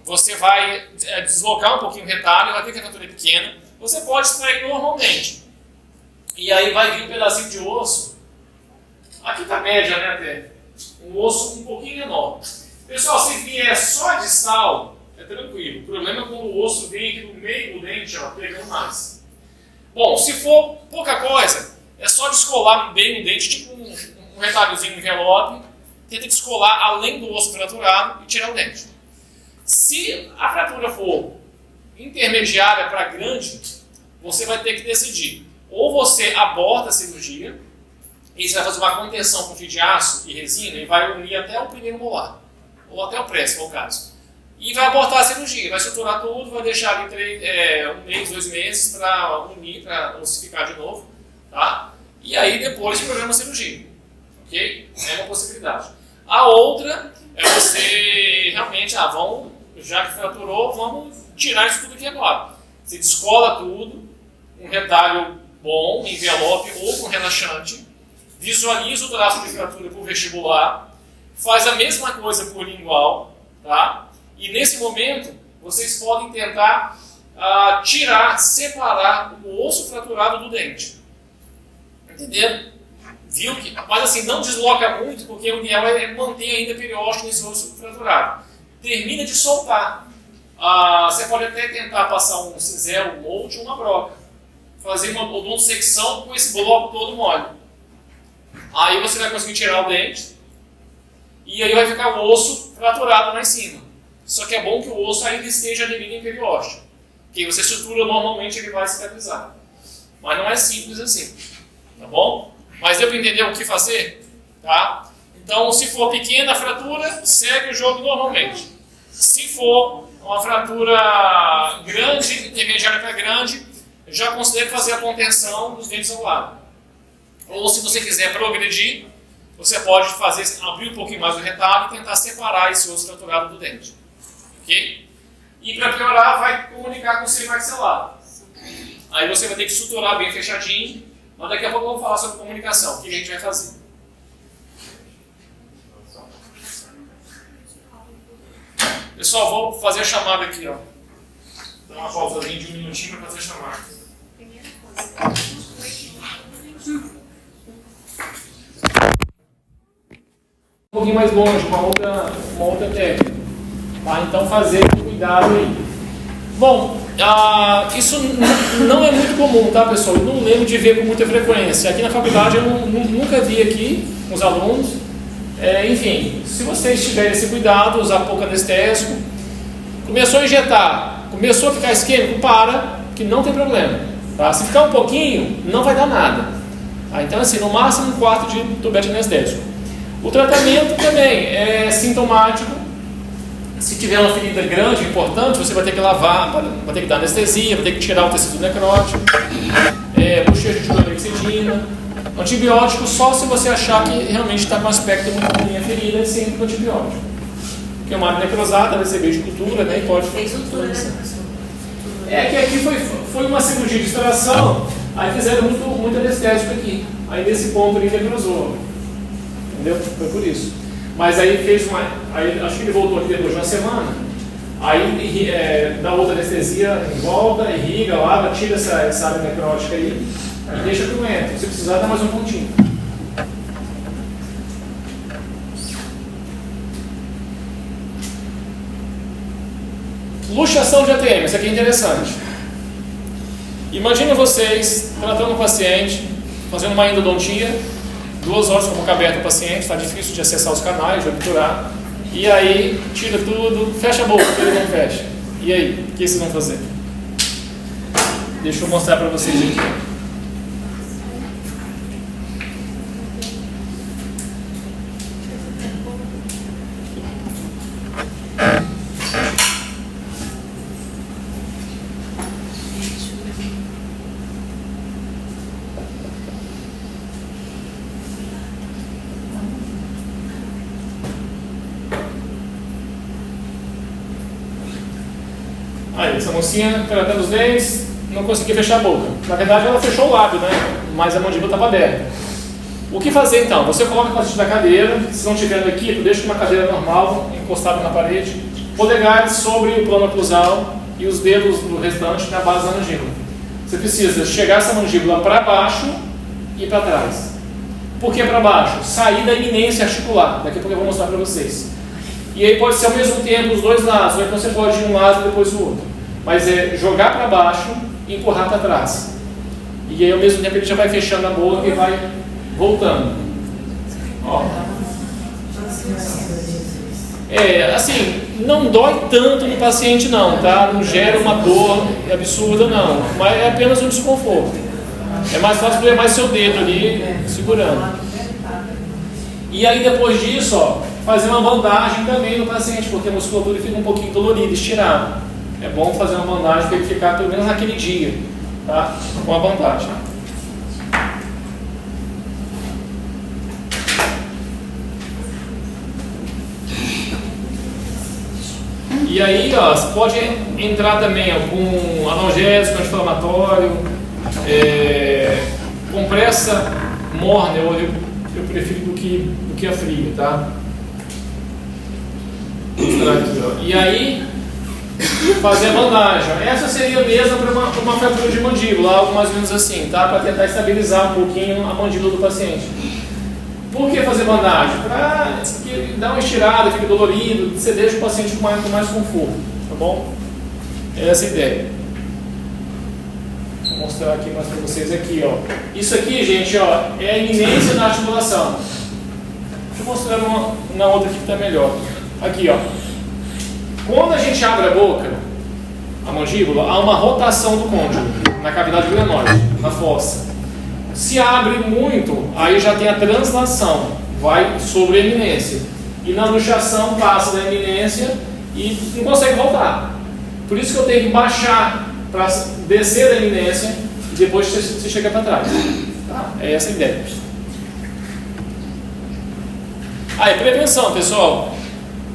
você vai deslocar um pouquinho o retalho, vai ver que a fratura é pequena, você pode extrair normalmente. E aí vai vir um pedacinho de osso, aqui está média, né, até, um osso um pouquinho menor. Pessoal, se vier só distal, é tranquilo. O problema é quando o osso vem aqui no meio do dente, ó, pegando mais. Bom, se for pouca coisa, é só descolar bem o dente, tipo um retalhozinho, um envelope, tenta descolar além do osso fraturado e tirar o dente. Se a fratura for intermediária para grande, você vai ter que decidir. Ou você aborta a cirurgia, e você vai fazer uma contenção com fio de aço e resina e vai unir até o primeiro molar, ou até o pré, se for o caso. E vai abortar a cirurgia, vai estruturar tudo, vai deixar ali 1 mês, 2 meses para unir, para ossificar de novo, tá? E aí depois programa a cirurgia, ok? É uma possibilidade. A outra é você realmente, já que fraturou, vamos tirar isso tudo aqui agora. Você descola tudo, um retalho bom, envelope ou com relaxante, visualiza o traço de fratura por vestibular, faz a mesma coisa por lingual, tá? E nesse momento, vocês podem tentar separar o osso fraturado do dente. Entenderam? Viu que? Mas assim, não desloca muito, porque o ideal é manter ainda periósteo nesse osso fraturado. Termina de soltar. Você pode até tentar passar um cinzel, um molde ou uma broca. Fazer uma odontosecção com esse bloco todo mole. Aí você vai conseguir tirar o dente e aí vai ficar o osso fraturado lá em cima. Só que é bom que o osso ainda esteja aderido em periósteo. Que você sutura normalmente, ele vai cicatrizar. Mas não é simples assim. Tá bom? Mas deu para entender o que fazer? Tá? Então, se for pequena a fratura, segue o jogo normalmente. Se for uma fratura grande, intermediária para grande, já considere fazer a contenção dos dentes ao lado. Ou se você quiser progredir, você pode abrir um pouquinho mais o retalho e tentar separar esse osso fraturado do dente. Ok? E para piorar, vai comunicar com o seio maxilar. Aí você vai ter que suturar bem fechadinho, mas daqui a pouco vamos falar sobre comunicação. O que a gente vai fazer? Pessoal, vou fazer a chamada aqui, ó. Dá uma pausazinha de 1 minutinho para fazer a chamada. Um pouquinho mais longe, uma outra técnica. Tá? Então fazer com cuidado aí. Bom, isso não é muito comum, tá, pessoal? Eu não lembro de ver com muita frequência. Aqui na faculdade eu nunca vi aqui com os alunos. Enfim, se vocês tiverem esse cuidado, usar pouco anestésico, começou a injetar, começou a ficar isquêmico, para, que não tem problema. Tá? Se ficar um pouquinho, não vai dar nada. Tá? Então, assim, no máximo 1 quarto de tubete anestésico. O tratamento também é sintomático. Se tiver uma ferida grande, importante, você vai ter que lavar, vai ter que dar anestesia, vai ter que tirar o tecido necrótico, bochecho de clorexidina. Antibiótico só se você achar que realmente está com aspecto muito ruim a ferida, é sempre com antibiótico. Porque uma área necrosada vai receber de cultura, né, e pode... Fez sutura, né, professor? Que aqui foi uma cirurgia de extração, aí fizeram muito anestésico aqui. Aí nesse ponto ele necrosou. Entendeu? Foi por isso. Mas aí aí acho que ele voltou aqui depois de uma semana, aí dá outra anestesia em volta, irriga, lava, tira essa área necrótica aí e deixa doente. Se precisar, dá mais um pontinho. Luxação de ATM, isso aqui é interessante. Imagina vocês tratando um paciente, fazendo uma endodontia, 2 horas com a boca aberta o paciente, está difícil de acessar os canais, de obturar, e aí tira tudo, fecha a boca, ele não fecha. E aí, o que vocês vão fazer? Deixa eu mostrar para vocês aqui. Aí, essa mocinha tratando os dentes, não conseguia fechar a boca. Na verdade, ela fechou o lábio, né? Mas a mandíbula estava aberta. O que fazer então? Você coloca o paciente na cadeira, se não tiver no equipe, deixa uma cadeira normal, encostada na parede, polegares sobre o plano oclusal e os dedos do restante na base da mandíbula. Você precisa chegar essa mandíbula para baixo e para trás. Por que para baixo? Sair da iminência articular. Daqui a pouco eu vou mostrar para vocês. E aí pode ser ao mesmo tempo os dois lados, ou então você pode ir um lado e depois o outro. Mas é jogar para baixo e empurrar para trás. E aí ao mesmo tempo ele já vai fechando a boca e vai voltando. Ó. Assim, não dói tanto no paciente não, tá? Não gera uma dor absurda não, mas é apenas um desconforto. É mais fácil doer mais seu dedo ali, segurando. E aí depois disso, ó, fazer uma bandagem também no paciente, porque a musculatura fica um pouquinho dolorida, estirada. É bom fazer uma bandagem para ele ficar pelo menos naquele dia, tá? Com a bandagem. E aí, ó, você pode entrar também ó, com analgésico, anti-inflamatório, compressa morna, eu prefiro do que a fria, tá? E aí, fazer a bandagem. Essa seria mesmo para uma fratura de mandíbula, algo mais ou menos assim, tá? Para tentar estabilizar um pouquinho a mandíbula do paciente. Por que fazer bandagem? Para dar uma estirada, fica dolorido, você deixa o paciente com mais conforto, tá bom? Essa é a ideia. Vou mostrar aqui mais para vocês aqui, ó. Isso aqui, gente, ó, é a iminência da articulação. Deixa eu mostrar na outra aqui que está melhor. Aqui, ó. Quando a gente abre a boca, a mandíbula, há uma rotação do côndilo na cavidade glenoide, na fossa. Se abre muito, aí já tem a translação, vai sobre a eminência. E na luxação passa da eminência e não consegue voltar. Por isso que eu tenho que baixar para descer da eminência e depois você chega para trás. Tá? É essa a ideia. Aí, prevenção, pessoal.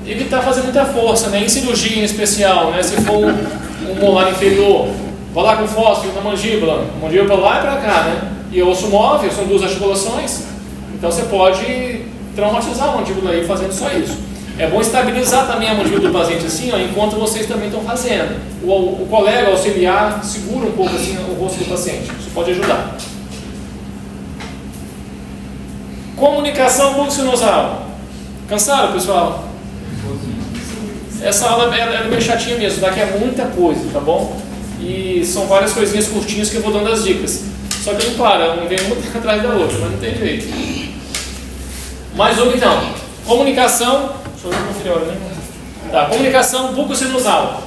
Evitar fazer muita força, né? Em cirurgia em especial, né? Se for um molar inferior, vai lá com fósforo na mandíbula, a mandíbula para lá e para cá, né? E o osso móvel, são duas articulações, então você pode traumatizar a mandíbula aí fazendo só isso. É bom estabilizar também a mandíbula do paciente assim, ó, enquanto vocês também estão fazendo. O colega auxiliar segura um pouco assim o rosto do paciente, isso pode ajudar. Comunicação bucosinusal. Cansaram, pessoal? Essa aula é bem chatinha mesmo, daqui é muita coisa, tá bom? E são várias coisinhas curtinhas que eu vou dando as dicas. Só que não para, um vem uma atrás da outra, mas não tem jeito. Mais uma então. Comunicação. Deixa eu ver conferir a hora, né? Tá, comunicação bucosinusal.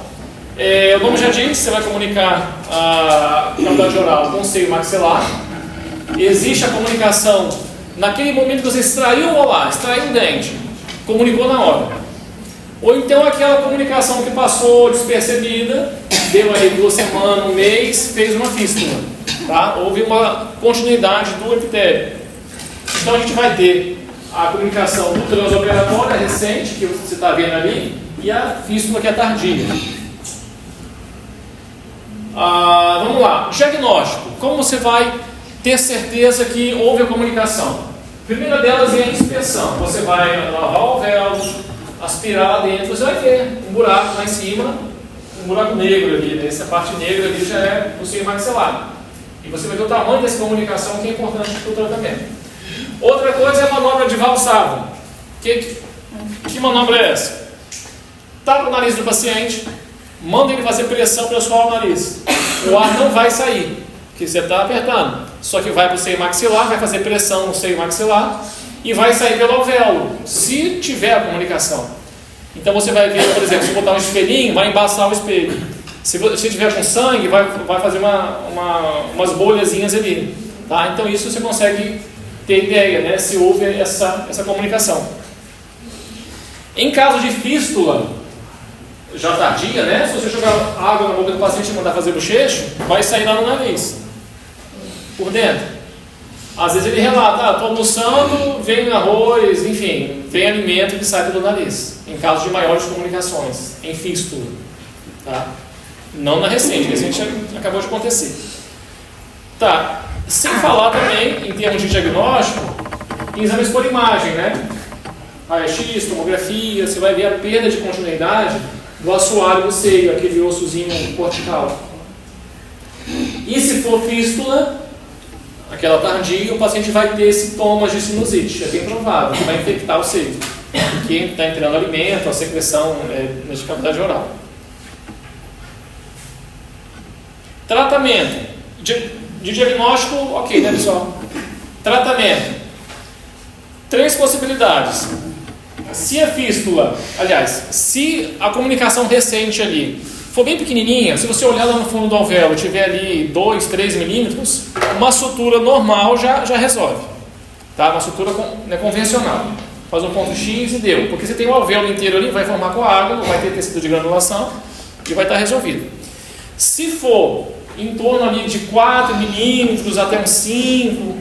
O nome já diz, você vai comunicar a cavidade oral com o seio maxilar. Existe a comunicação naquele momento que você extraiu o molar, extraiu o dente, comunicou na hora. Ou então aquela comunicação que passou despercebida, deu aí 2 semanas, 1 mês, fez uma fístula. Tá? Houve uma continuidade do epitélio. Então a gente vai ter a comunicação do transoperatório, recente, que você está vendo ali, e a fístula que é tardia. Vamos lá, diagnóstico. Como você vai ter certeza que houve a comunicação? A primeira delas é a inspeção. Você vai lavar o alvéolo, aspirar lá dentro, você vai ver um buraco lá em cima, um buraco negro ali, né? Essa parte negra ali já é o seio maxilar. E você vai ver o tamanho dessa comunicação que é importante para o tratamento. Outra coisa é a manobra de Valsalva. Que manobra é essa? Tapa o nariz do paciente, manda ele fazer pressão para suar o nariz. O ar não vai sair, porque você está apertando. Só que vai para o seio maxilar, vai fazer pressão no seio maxilar e vai sair pelo alvéolo, se tiver a comunicação. Então você vai ver, por exemplo, se botar um espelhinho, vai embaçar o espelho. Se tiver com sangue, vai fazer umas bolhazinhas ali. Tá? Então isso você consegue ter ideia, né, se houve essa comunicação. Em caso de fístula, já tardia, né, se você jogar água na boca do paciente e mandar fazer bochecho, vai sair lá no nariz, por dentro. Às vezes ele relata, estou almoçando, vem arroz, enfim, vem alimento que sai pelo nariz, em caso de maiores comunicações, em fístula. Tá? Não na recente acabou de acontecer. Tá, sem falar também, em termos de diagnóstico, em exames por imagem, né? Raio-X, tomografia, você vai ver a perda de continuidade do assoalho do seio, aquele ossozinho cortical. E se for fístula, aquela tardia, o paciente vai ter sintomas de sinusite, é bem provável, que vai infectar o seio, porque está entrando alimento, a secreção na cavidade oral. Tratamento. De diagnóstico, ok, né, pessoal? Tratamento. 3 possibilidades. Se a fístula, aliás, se a comunicação recente ali for bem pequenininha, se você olhar lá no fundo do alvéolo, tiver ali 2, 3 milímetros, uma sutura normal já resolve. Tá? Uma sutura convencional. Faz um ponto X e deu. Porque você tem o alvéolo inteiro ali, vai formar coágulo, vai ter tecido de granulação e vai estar resolvido. Se for em torno ali de 4 milímetros até uns 5,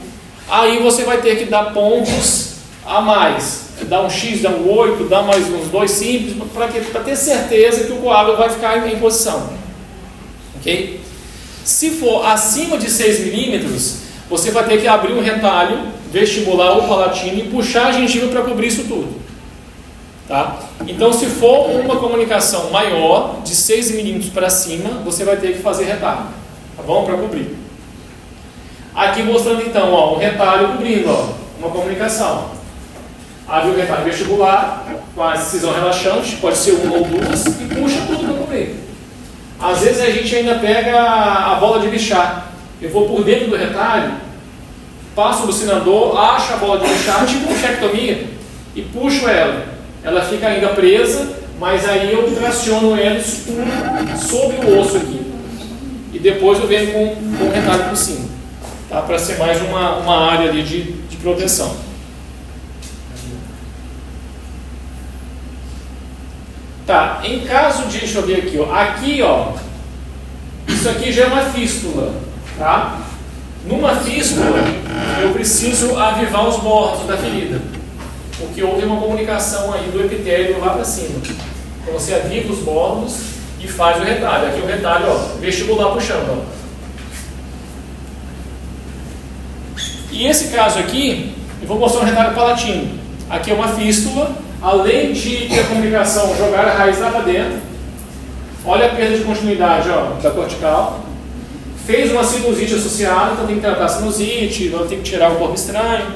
aí você vai ter que dar pontos a mais. Dá um X, dá um 8, dá mais uns 2 simples, para ter certeza que o coágulo vai ficar em posição. Ok? Se for acima de 6 milímetros, você vai ter que abrir um retalho vestibular ou palatino e puxar a gengiva para cobrir isso tudo. Tá? Então, se for uma comunicação maior, de 6 milímetros para cima, você vai ter que fazer retalho. Tá bom? Para cobrir. Aqui mostrando então, ó, um retalho cobrindo, ó, uma comunicação. Abre o retalho vestibular com a incisão relaxante, pode ser 1 ou 2, e puxa tudo para cobrir. Às vezes a gente ainda pega a bola de bichar. Eu vou por dentro do retalho, passo o lucinador, acho a bola de bichar, tipo uma chectomia, e puxo ela. Ela fica ainda presa, mas aí eu traciono ela sobre o osso aqui. E depois eu venho com o retalho por cima, tá? Para ser mais uma área ali de proteção. Tá, em caso de, deixa eu ver aqui, ó, isso aqui já é uma fístula, tá? Numa fístula, eu preciso avivar os bordos da ferida, porque houve uma comunicação aí do epitélio lá para cima. Então você aviva os bordos e faz o retalho. Aqui o retalho, ó, vestibular puxando, ó. E esse caso aqui, eu vou mostrar um retalho palatino. Aqui é uma fístula. Além de ter a comunicação, jogar a raiz lá para dentro. Olha a perda de continuidade, ó, da cortical. Fez uma sinusite associada, então tem que tratar a sinusite, tem que tirar o corpo estranho.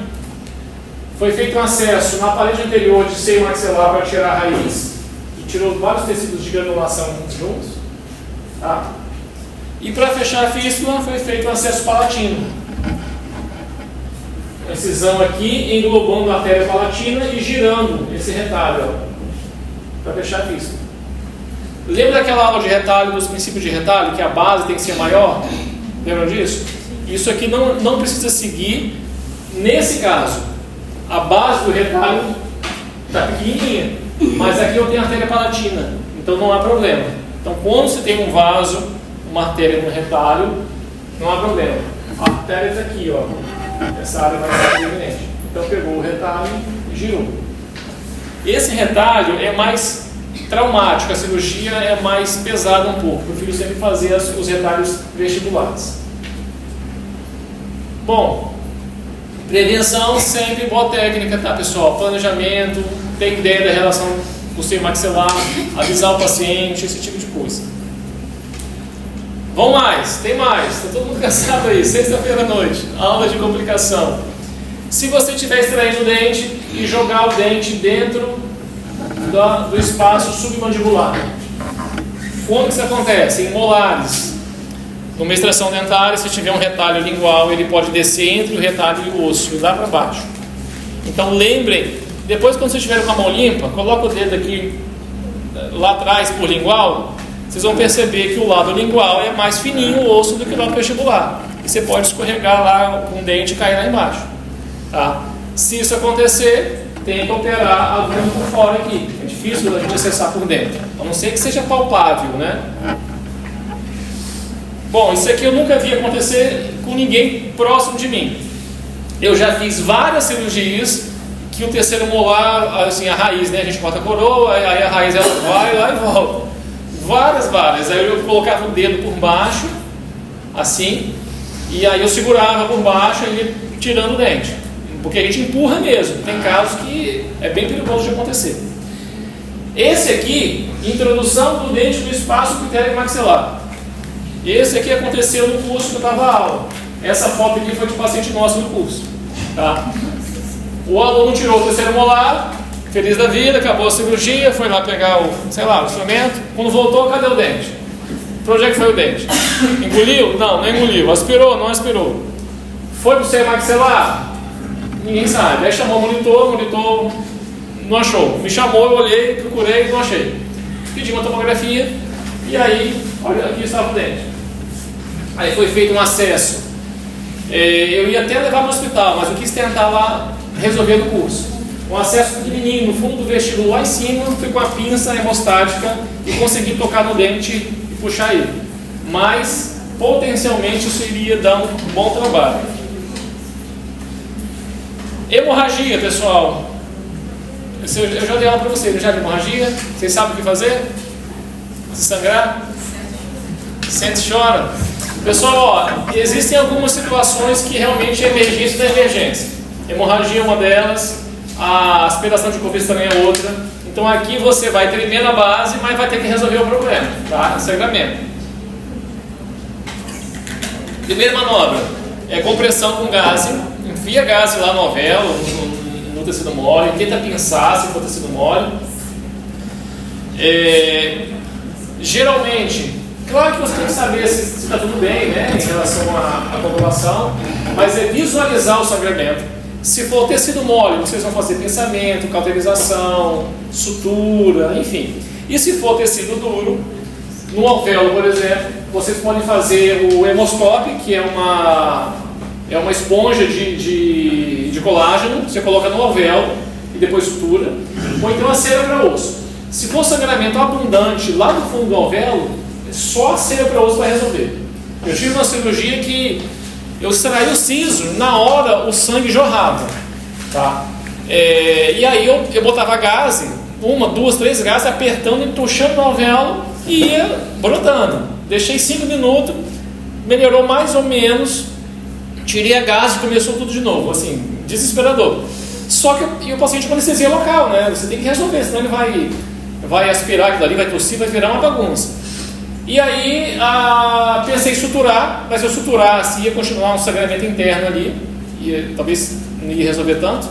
Foi feito um acesso na parede anterior de seio maxilar para tirar a raiz. E tirou vários tecidos de granulação juntos. Tá? E para fechar a fístula, foi feito um acesso palatino. Uma incisão aqui, englobando a artéria palatina e girando esse retalho, para fechar a fístula. Lembra daquela aula de retalho, dos princípios de retalho, que a base tem que ser maior? Lembram disso? Isso aqui não precisa seguir. Nesse caso, a base do retalho está pequenininha, mas aqui eu tenho artéria palatina, então não há problema. Então, quando você tem um vaso, uma artéria no retalho, não há problema. A artéria está aqui, ó. Essa área vai ser evidente. Então pegou o retalho e girou. Esse retalho é mais traumático, a cirurgia é mais pesada um pouco. Eu prefiro sempre fazer os retalhos vestibulares. Bom, prevenção sempre boa técnica, tá, pessoal? Planejamento, ter ideia da relação com o seio maxilar, avisar o paciente, esse tipo de coisa. Vamos mais, tem mais, está todo mundo cansado aí, sexta-feira à noite, aula de complicação. Se você estiver extraindo o dente e jogar o dente dentro do espaço submandibular, quando isso acontece? Em molares. Numa extração dentária, se tiver um retalho lingual, ele pode descer entre o retalho e o osso, e lá para baixo. Então lembrem, depois quando vocês estiverem com a mão limpa, coloca o dedo aqui lá atrás por lingual. Vocês vão perceber que o lado lingual é mais fininho o osso do que o lado vestibular. E você pode escorregar lá com o dente e cair lá embaixo. Tá? Se isso acontecer, tem que operar abrindo por fora aqui. É difícil a gente acessar por dentro. A não ser que seja palpável, né? Bom, isso aqui eu nunca vi acontecer com ninguém próximo de mim. Eu já fiz várias cirurgias que o terceiro molar, assim, a raiz, né? A gente corta a coroa, aí a raiz ela vai lá e volta. Várias. Aí eu colocava o dedo por baixo, assim, e aí eu segurava por baixo e ia tirando o dente. Porque a gente empurra mesmo. Tem casos que é bem perigoso de acontecer. Esse aqui, introdução do dente no espaço pitérico maxilar. Esse aqui aconteceu no curso que eu estava aula. Essa foto aqui foi de paciente nosso no curso. Tá? O aluno tirou o terceiro molar, feliz da vida, acabou a cirurgia, foi lá pegar o instrumento. Quando voltou, cadê o dente? Para onde é que foi o dente? Engoliu? Não engoliu. Aspirou? Não aspirou. Foi para o seio maxilar? Ninguém sabe. Aí chamou o monitor não achou. Me chamou, eu olhei, procurei, não achei. Pedi uma tomografia e aí, olha, aqui estava o dente. Aí foi feito um acesso. Eu ia até levar no hospital, mas eu quis tentar lá resolver no curso. Um acesso pequenininho no fundo do vestíbulo lá em cima, fui com a pinça hemostática e consegui tocar no dente e puxar ele. Mas potencialmente isso iria dar um bom trabalho. Hemorragia, pessoal. Eu já dei aula para vocês, já de hemorragia. Vocês sabem o que fazer? Se sangrar? Sente e chora. Pessoal, ó, existem algumas situações que realmente é emergência da emergência. Hemorragia é uma delas, a aspiração de cobiça também é outra. Então aqui você vai tremer na base, mas vai ter que resolver o problema, tá? Sangramento. Primeira manobra é compressão com gás. Enfia gás lá no alvéolo, no tecido mole, tenta pinçar se for tecido mole. Geralmente, claro que você tem que saber se está tudo bem, né, em relação à população, mas é visualizar o sangramento. Se for tecido mole, vocês vão fazer pinçamento, cauterização, sutura, enfim. E se for tecido duro, no alvéolo, por exemplo, vocês podem fazer o hemostop, que é uma esponja de colágeno, você coloca no alvéolo e depois sutura, ou então a cera para osso. Se for sangramento abundante lá no fundo do alvéolo, só a cera para osso vai resolver. Eu tive uma cirurgia que eu extraí o siso, na hora o sangue jorrava. Tá? E aí eu botava gaze, 1, 2, 3 gases, apertando e puxando no alvéolo e ia brotando. Deixei 5 minutos, melhorou mais ou menos, tirei a gás e começou tudo de novo, assim, desesperador. Só que o paciente com anestesia local, né? Você tem que resolver, senão ele vai aspirar aquilo ali, vai tossir, vai virar uma bagunça. E aí pensei em suturar, mas se eu suturasse ia continuar um sangramento interno ali, e talvez não ia resolver tanto.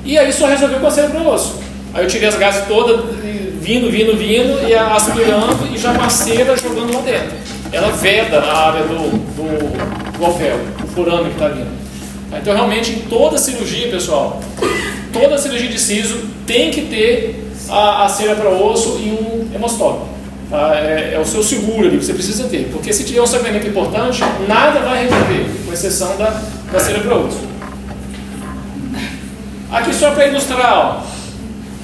E aí só resolveu com a cera para o osso. Aí eu tirei as gases todas, vindo, e aspirando e já com a cera jogando lá dentro. Ela veda a área do alvéolo, o forame que está vindo. Então realmente em toda cirurgia, pessoal, toda cirurgia de siso tem que ter a cera para osso e um hemostop. Tá? É o seu seguro ali que você precisa ter, porque se tiver um sangramento importante, nada vai resolver, com exceção da cera para osso. Aqui só para ilustrar, ó,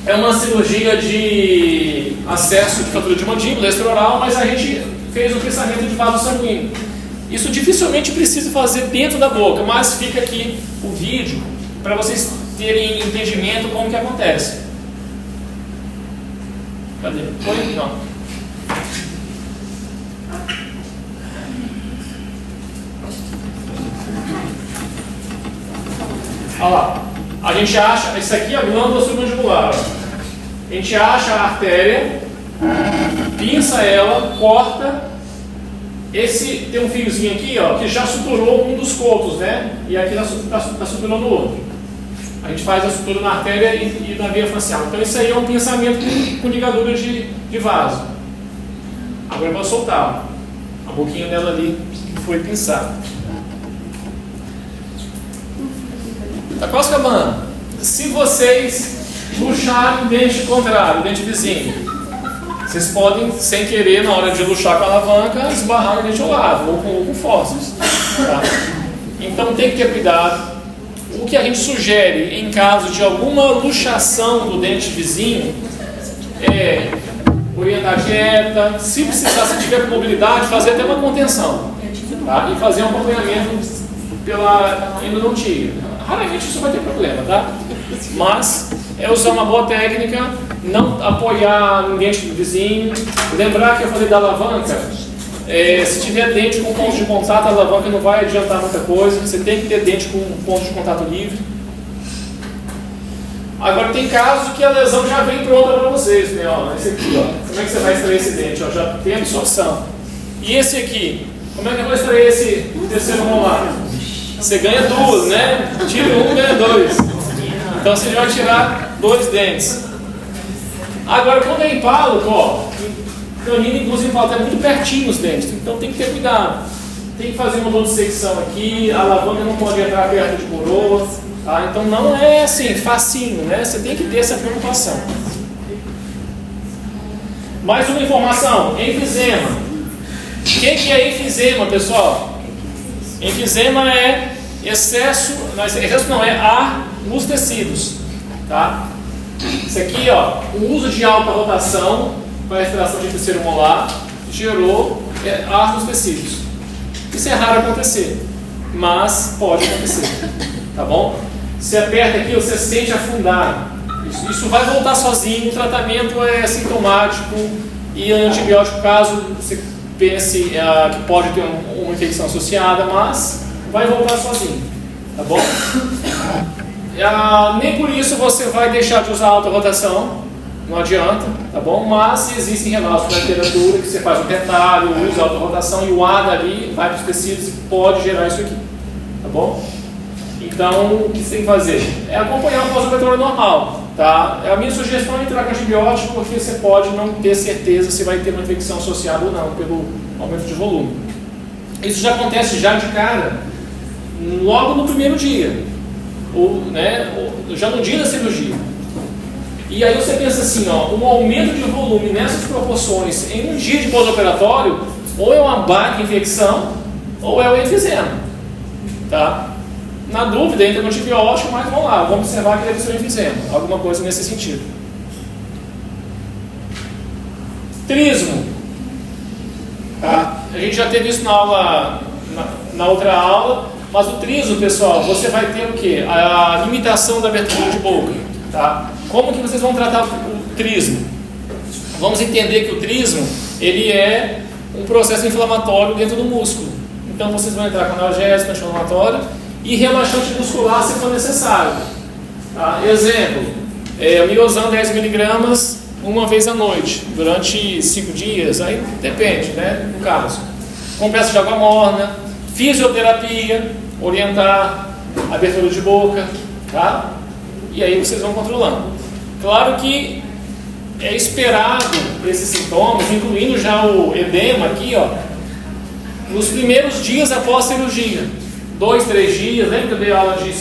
é uma cirurgia de acesso de fratura de mandíbula, extraoral, mas a gente fez um pensamento de vaso sanguíneo. Isso dificilmente precisa fazer dentro da boca, mas fica aqui o vídeo para vocês terem entendimento como que acontece. Cadê? Foi? Não. Olha lá, a gente acha, isso aqui é a glândula submandibular. A gente acha a artéria, pinça ela, corta. Tem um fiozinho aqui, ó, que já suturou um dos cotos, né? E aqui está suturando o outro. A gente faz a sutura na artéria e na veia facial. Então isso aí é um pinçamento com ligadura de vaso. Agora eu vou soltar, ó. A boquinha dela ali foi pinçada. Tá quase acabando. Se vocês luxarem o dente contrário, o dente vizinho, vocês podem, sem querer, na hora de luxar com a alavanca, esbarrar no dente ao lado, ou com fósseis. Tá? Então tem que ter cuidado. O que a gente sugere em caso de alguma luxação do dente vizinho é orientar a dieta, se precisar, se tiver com mobilidade, fazer até uma contenção. Tá? E fazer um acompanhamento pela endodontia. Raramente isso vai ter problema, tá? Mas é usar uma boa técnica não apoiar no dente do vizinho. Lembrar que eu falei da alavanca, se tiver dente com ponto de contato, a alavanca não vai adiantar muita coisa. Você tem que ter dente com ponto de contato livre. Agora tem casos que a lesão já vem pronta para vocês, né? Ó, esse aqui, ó. Como é que você vai extrair esse dente? Ó, já tem a absorção. E esse aqui, como é que eu vou extrair esse terceiro molar? Você ganha duas, né? Tira um, ganha dois. Então você vai tirar 2 dentes. Agora quando é impalo, ó, canino inclusive impalo, é muito pertinho os dentes, então tem que ter cuidado. Tem que fazer uma dissecção aqui, a alavanca não pode entrar perto de coroa. Tá? Então não é assim, facinho, né? Você tem que ter essa preocupação. Mais uma informação, enfisema. O que é enfisema, pessoal? Enfisema é excesso não, é ar nos tecidos. Tá? Isso aqui, ó, o uso de alta rotação para a extração de terceiro molar gerou ar nos tecidos. Isso é raro acontecer, mas pode acontecer. Tá bom? Você aperta aqui, você sente afundar. Isso vai voltar sozinho. O tratamento é sintomático e antibiótico, caso você pense que pode ter uma infecção associada, mas vai voltar sozinho. Tá bom? Nem por isso você vai deixar de usar a alta rotação. Não adianta, tá bom? Mas existem relatos na literatura que você faz um retalho, usa a alta rotação e o ar dali vai para os tecidos e pode gerar isso aqui. Tá bom? Então, o que você tem que fazer? É acompanhar o pós-operatório normal, tá? A minha sugestão é entrar com antibiótico, porque você pode não ter certeza se vai ter uma infecção associada ou não, pelo aumento de volume. Isso já acontece já de cara, logo no primeiro dia, já no dia da cirurgia. E aí você pensa assim, ó, um aumento de volume nessas proporções em um dia de pós-operatório, ou é uma baita infecção, ou é o enfisema, tá? Na dúvida, entra com antibiótico, mas vamos lá, vamos observar que deve ser um enfisema, alguma coisa nesse sentido. Trismo. Tá? A gente já teve isso na aula, na outra aula, mas o trismo, pessoal, você vai ter o quê? A limitação da abertura de boca. Tá? Como que vocês vão tratar o trismo? Vamos entender que o trismo, ele é um processo inflamatório dentro do músculo. Então vocês vão entrar com analgésico, anti-inflamatório e relaxante muscular se for necessário. Tá? Exemplo, Miozan 10 mg uma vez à noite, durante 5 dias, aí depende, né, do caso. Compressa de água morna, fisioterapia, orientar a abertura de boca, tá? E aí vocês vão controlando. Claro que é esperado esses sintomas, incluindo já o edema aqui, ó, nos primeiros dias após a cirurgia. 2, 3 dias, lembra que eu dei aula de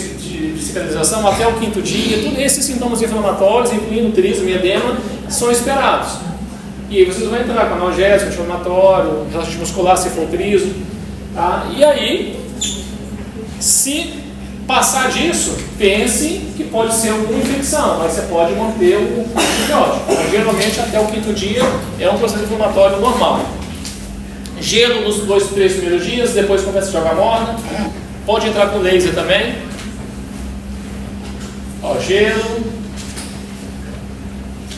cicatrização? Até o 5º dia, todos esses sintomas inflamatórios, incluindo trismo e edema, são esperados. E aí vocês vão entrar com analgésico, anti-inflamatório, relaxante muscular se for trismo, tá? E aí, se passar disso, pense que pode ser alguma infecção, mas você pode manter o antibiótico. Mas, geralmente, até o 5º dia é um processo inflamatório normal. Gelo nos 2, 3 primeiros dias, depois começa a jogar morna. Pode entrar com laser também. Ó, gelo.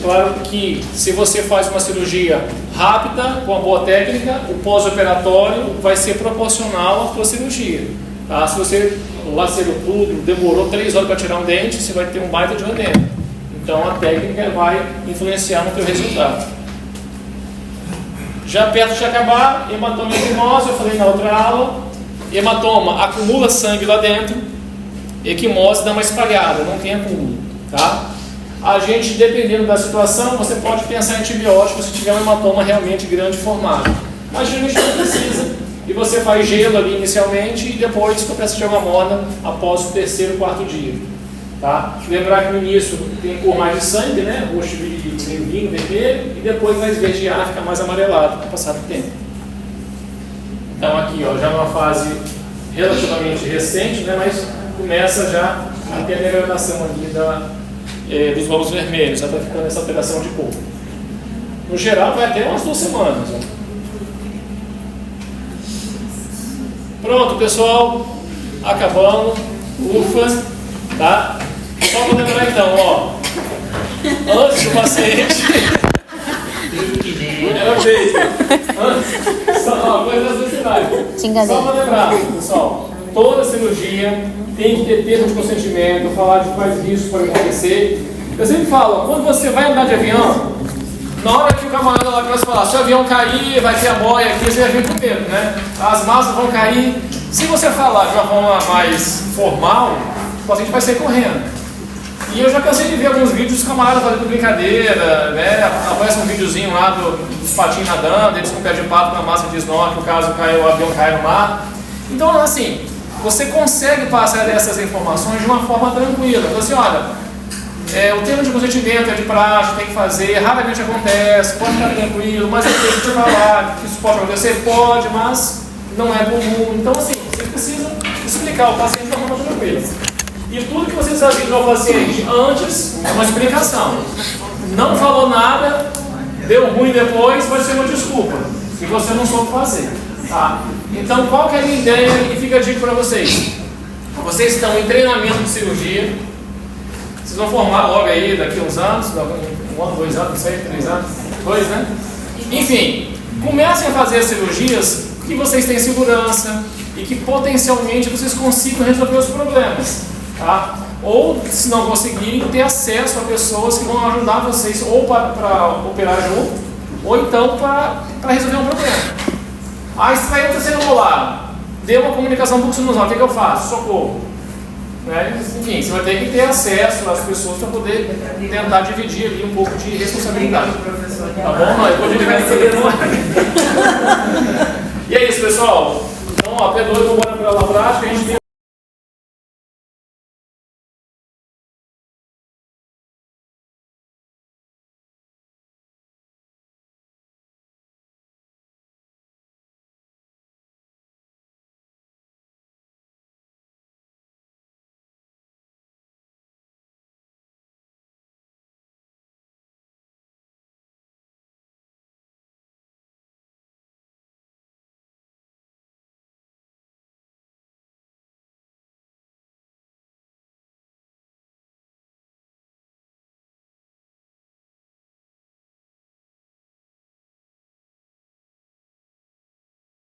Claro que se você faz uma cirurgia rápida, com uma boa técnica, o pós-operatório vai ser proporcional à sua cirurgia. Tá? Se você lacerou tudo, demorou 3 horas para tirar um dente, você vai ter um baita de edema. Então a técnica vai influenciar no teu resultado. Já perto de acabar, hematoma e equimose, eu falei na outra aula. Hematoma acumula sangue lá dentro, equimose dá uma espalhada, não tem acúmulo. Tá? A gente, dependendo da situação, você pode pensar em antibiótico se tiver um hematoma realmente grande formado. Mas geralmente não precisa. E você faz gelo ali inicialmente e depois começa a jogar morna após o 3º, 4º dia. Tá? Lembrar que no início tem cor mais de sangue, né? Roxo, vinho, vermelho, e depois vai esverdear, fica mais amarelado com o passar do tempo. Então aqui, ó, já uma fase relativamente recente, né? Mas começa já a ter a degradação ali dos glóbulos vermelhos, já está ficando essa alteração de cor. No geral vai até umas 2 semanas. Ó. Pronto, pessoal, acabamos. Ufa, tá? Só para lembrar então, ó. antes do paciente. Era feito. Antes, só uma coisa da sociedade. Só para lembrar, pessoal, toda cirurgia tem que ter termo de consentimento, falar de quais riscos podem acontecer. Eu sempre falo, quando você vai andar de avião, na hora que o camarada lá começa a falar, se o avião cair, vai ter a boia aqui, você vai vir com medo, né? As massas vão cair. Se você falar de uma forma mais formal, o paciente vai sair correndo. E eu já cansei de ver alguns vídeos dos camaradas fazendo brincadeira, né? Aparece um videozinho lá dos patinhos nadando, eles com o pé de pato na massa de snorkel, caso o avião caia no mar. Então, assim, você consegue passar essas informações de uma forma tranquila. Então, assim, olha, o termo de consentimento é de praxe, tem que fazer, raramente acontece, pode ficar tranquilo, mas eu tenho que te falar que isso pode acontecer, pode, mas não é comum. Então, assim, vocês precisam explicar ao paciente de uma forma tranquila. E tudo que vocês avisam ao paciente antes é uma explicação. Não falou nada, deu ruim depois, vai ser uma desculpa. E você não soube fazer. Tá? Então, qual que é a minha ideia e fica a dica para vocês? Vocês estão em treinamento de cirurgia. Vocês vão formar logo aí, daqui a uns anos, 1 ano, 2 anos, não sei, 3 anos, 2, né? Enfim, comecem a fazer as cirurgias que vocês têm segurança e que potencialmente vocês consigam resolver os problemas. Tá? Ou, se não conseguirem, ter acesso a pessoas que vão ajudar vocês ou para operar junto, ou então para resolver um problema. A extraída está sendo rolada, deu uma comunicação um pouco sinusal, o que eu faço? Socorro. Né? Enfim, você vai ter que ter acesso às pessoas para poder tentar dividir ali um pouco de responsabilidade. Tá bom? Não, eu vou desligar esse telefone. E é isso, pessoal. Então, P2, vamos embora para a prática. A gente tem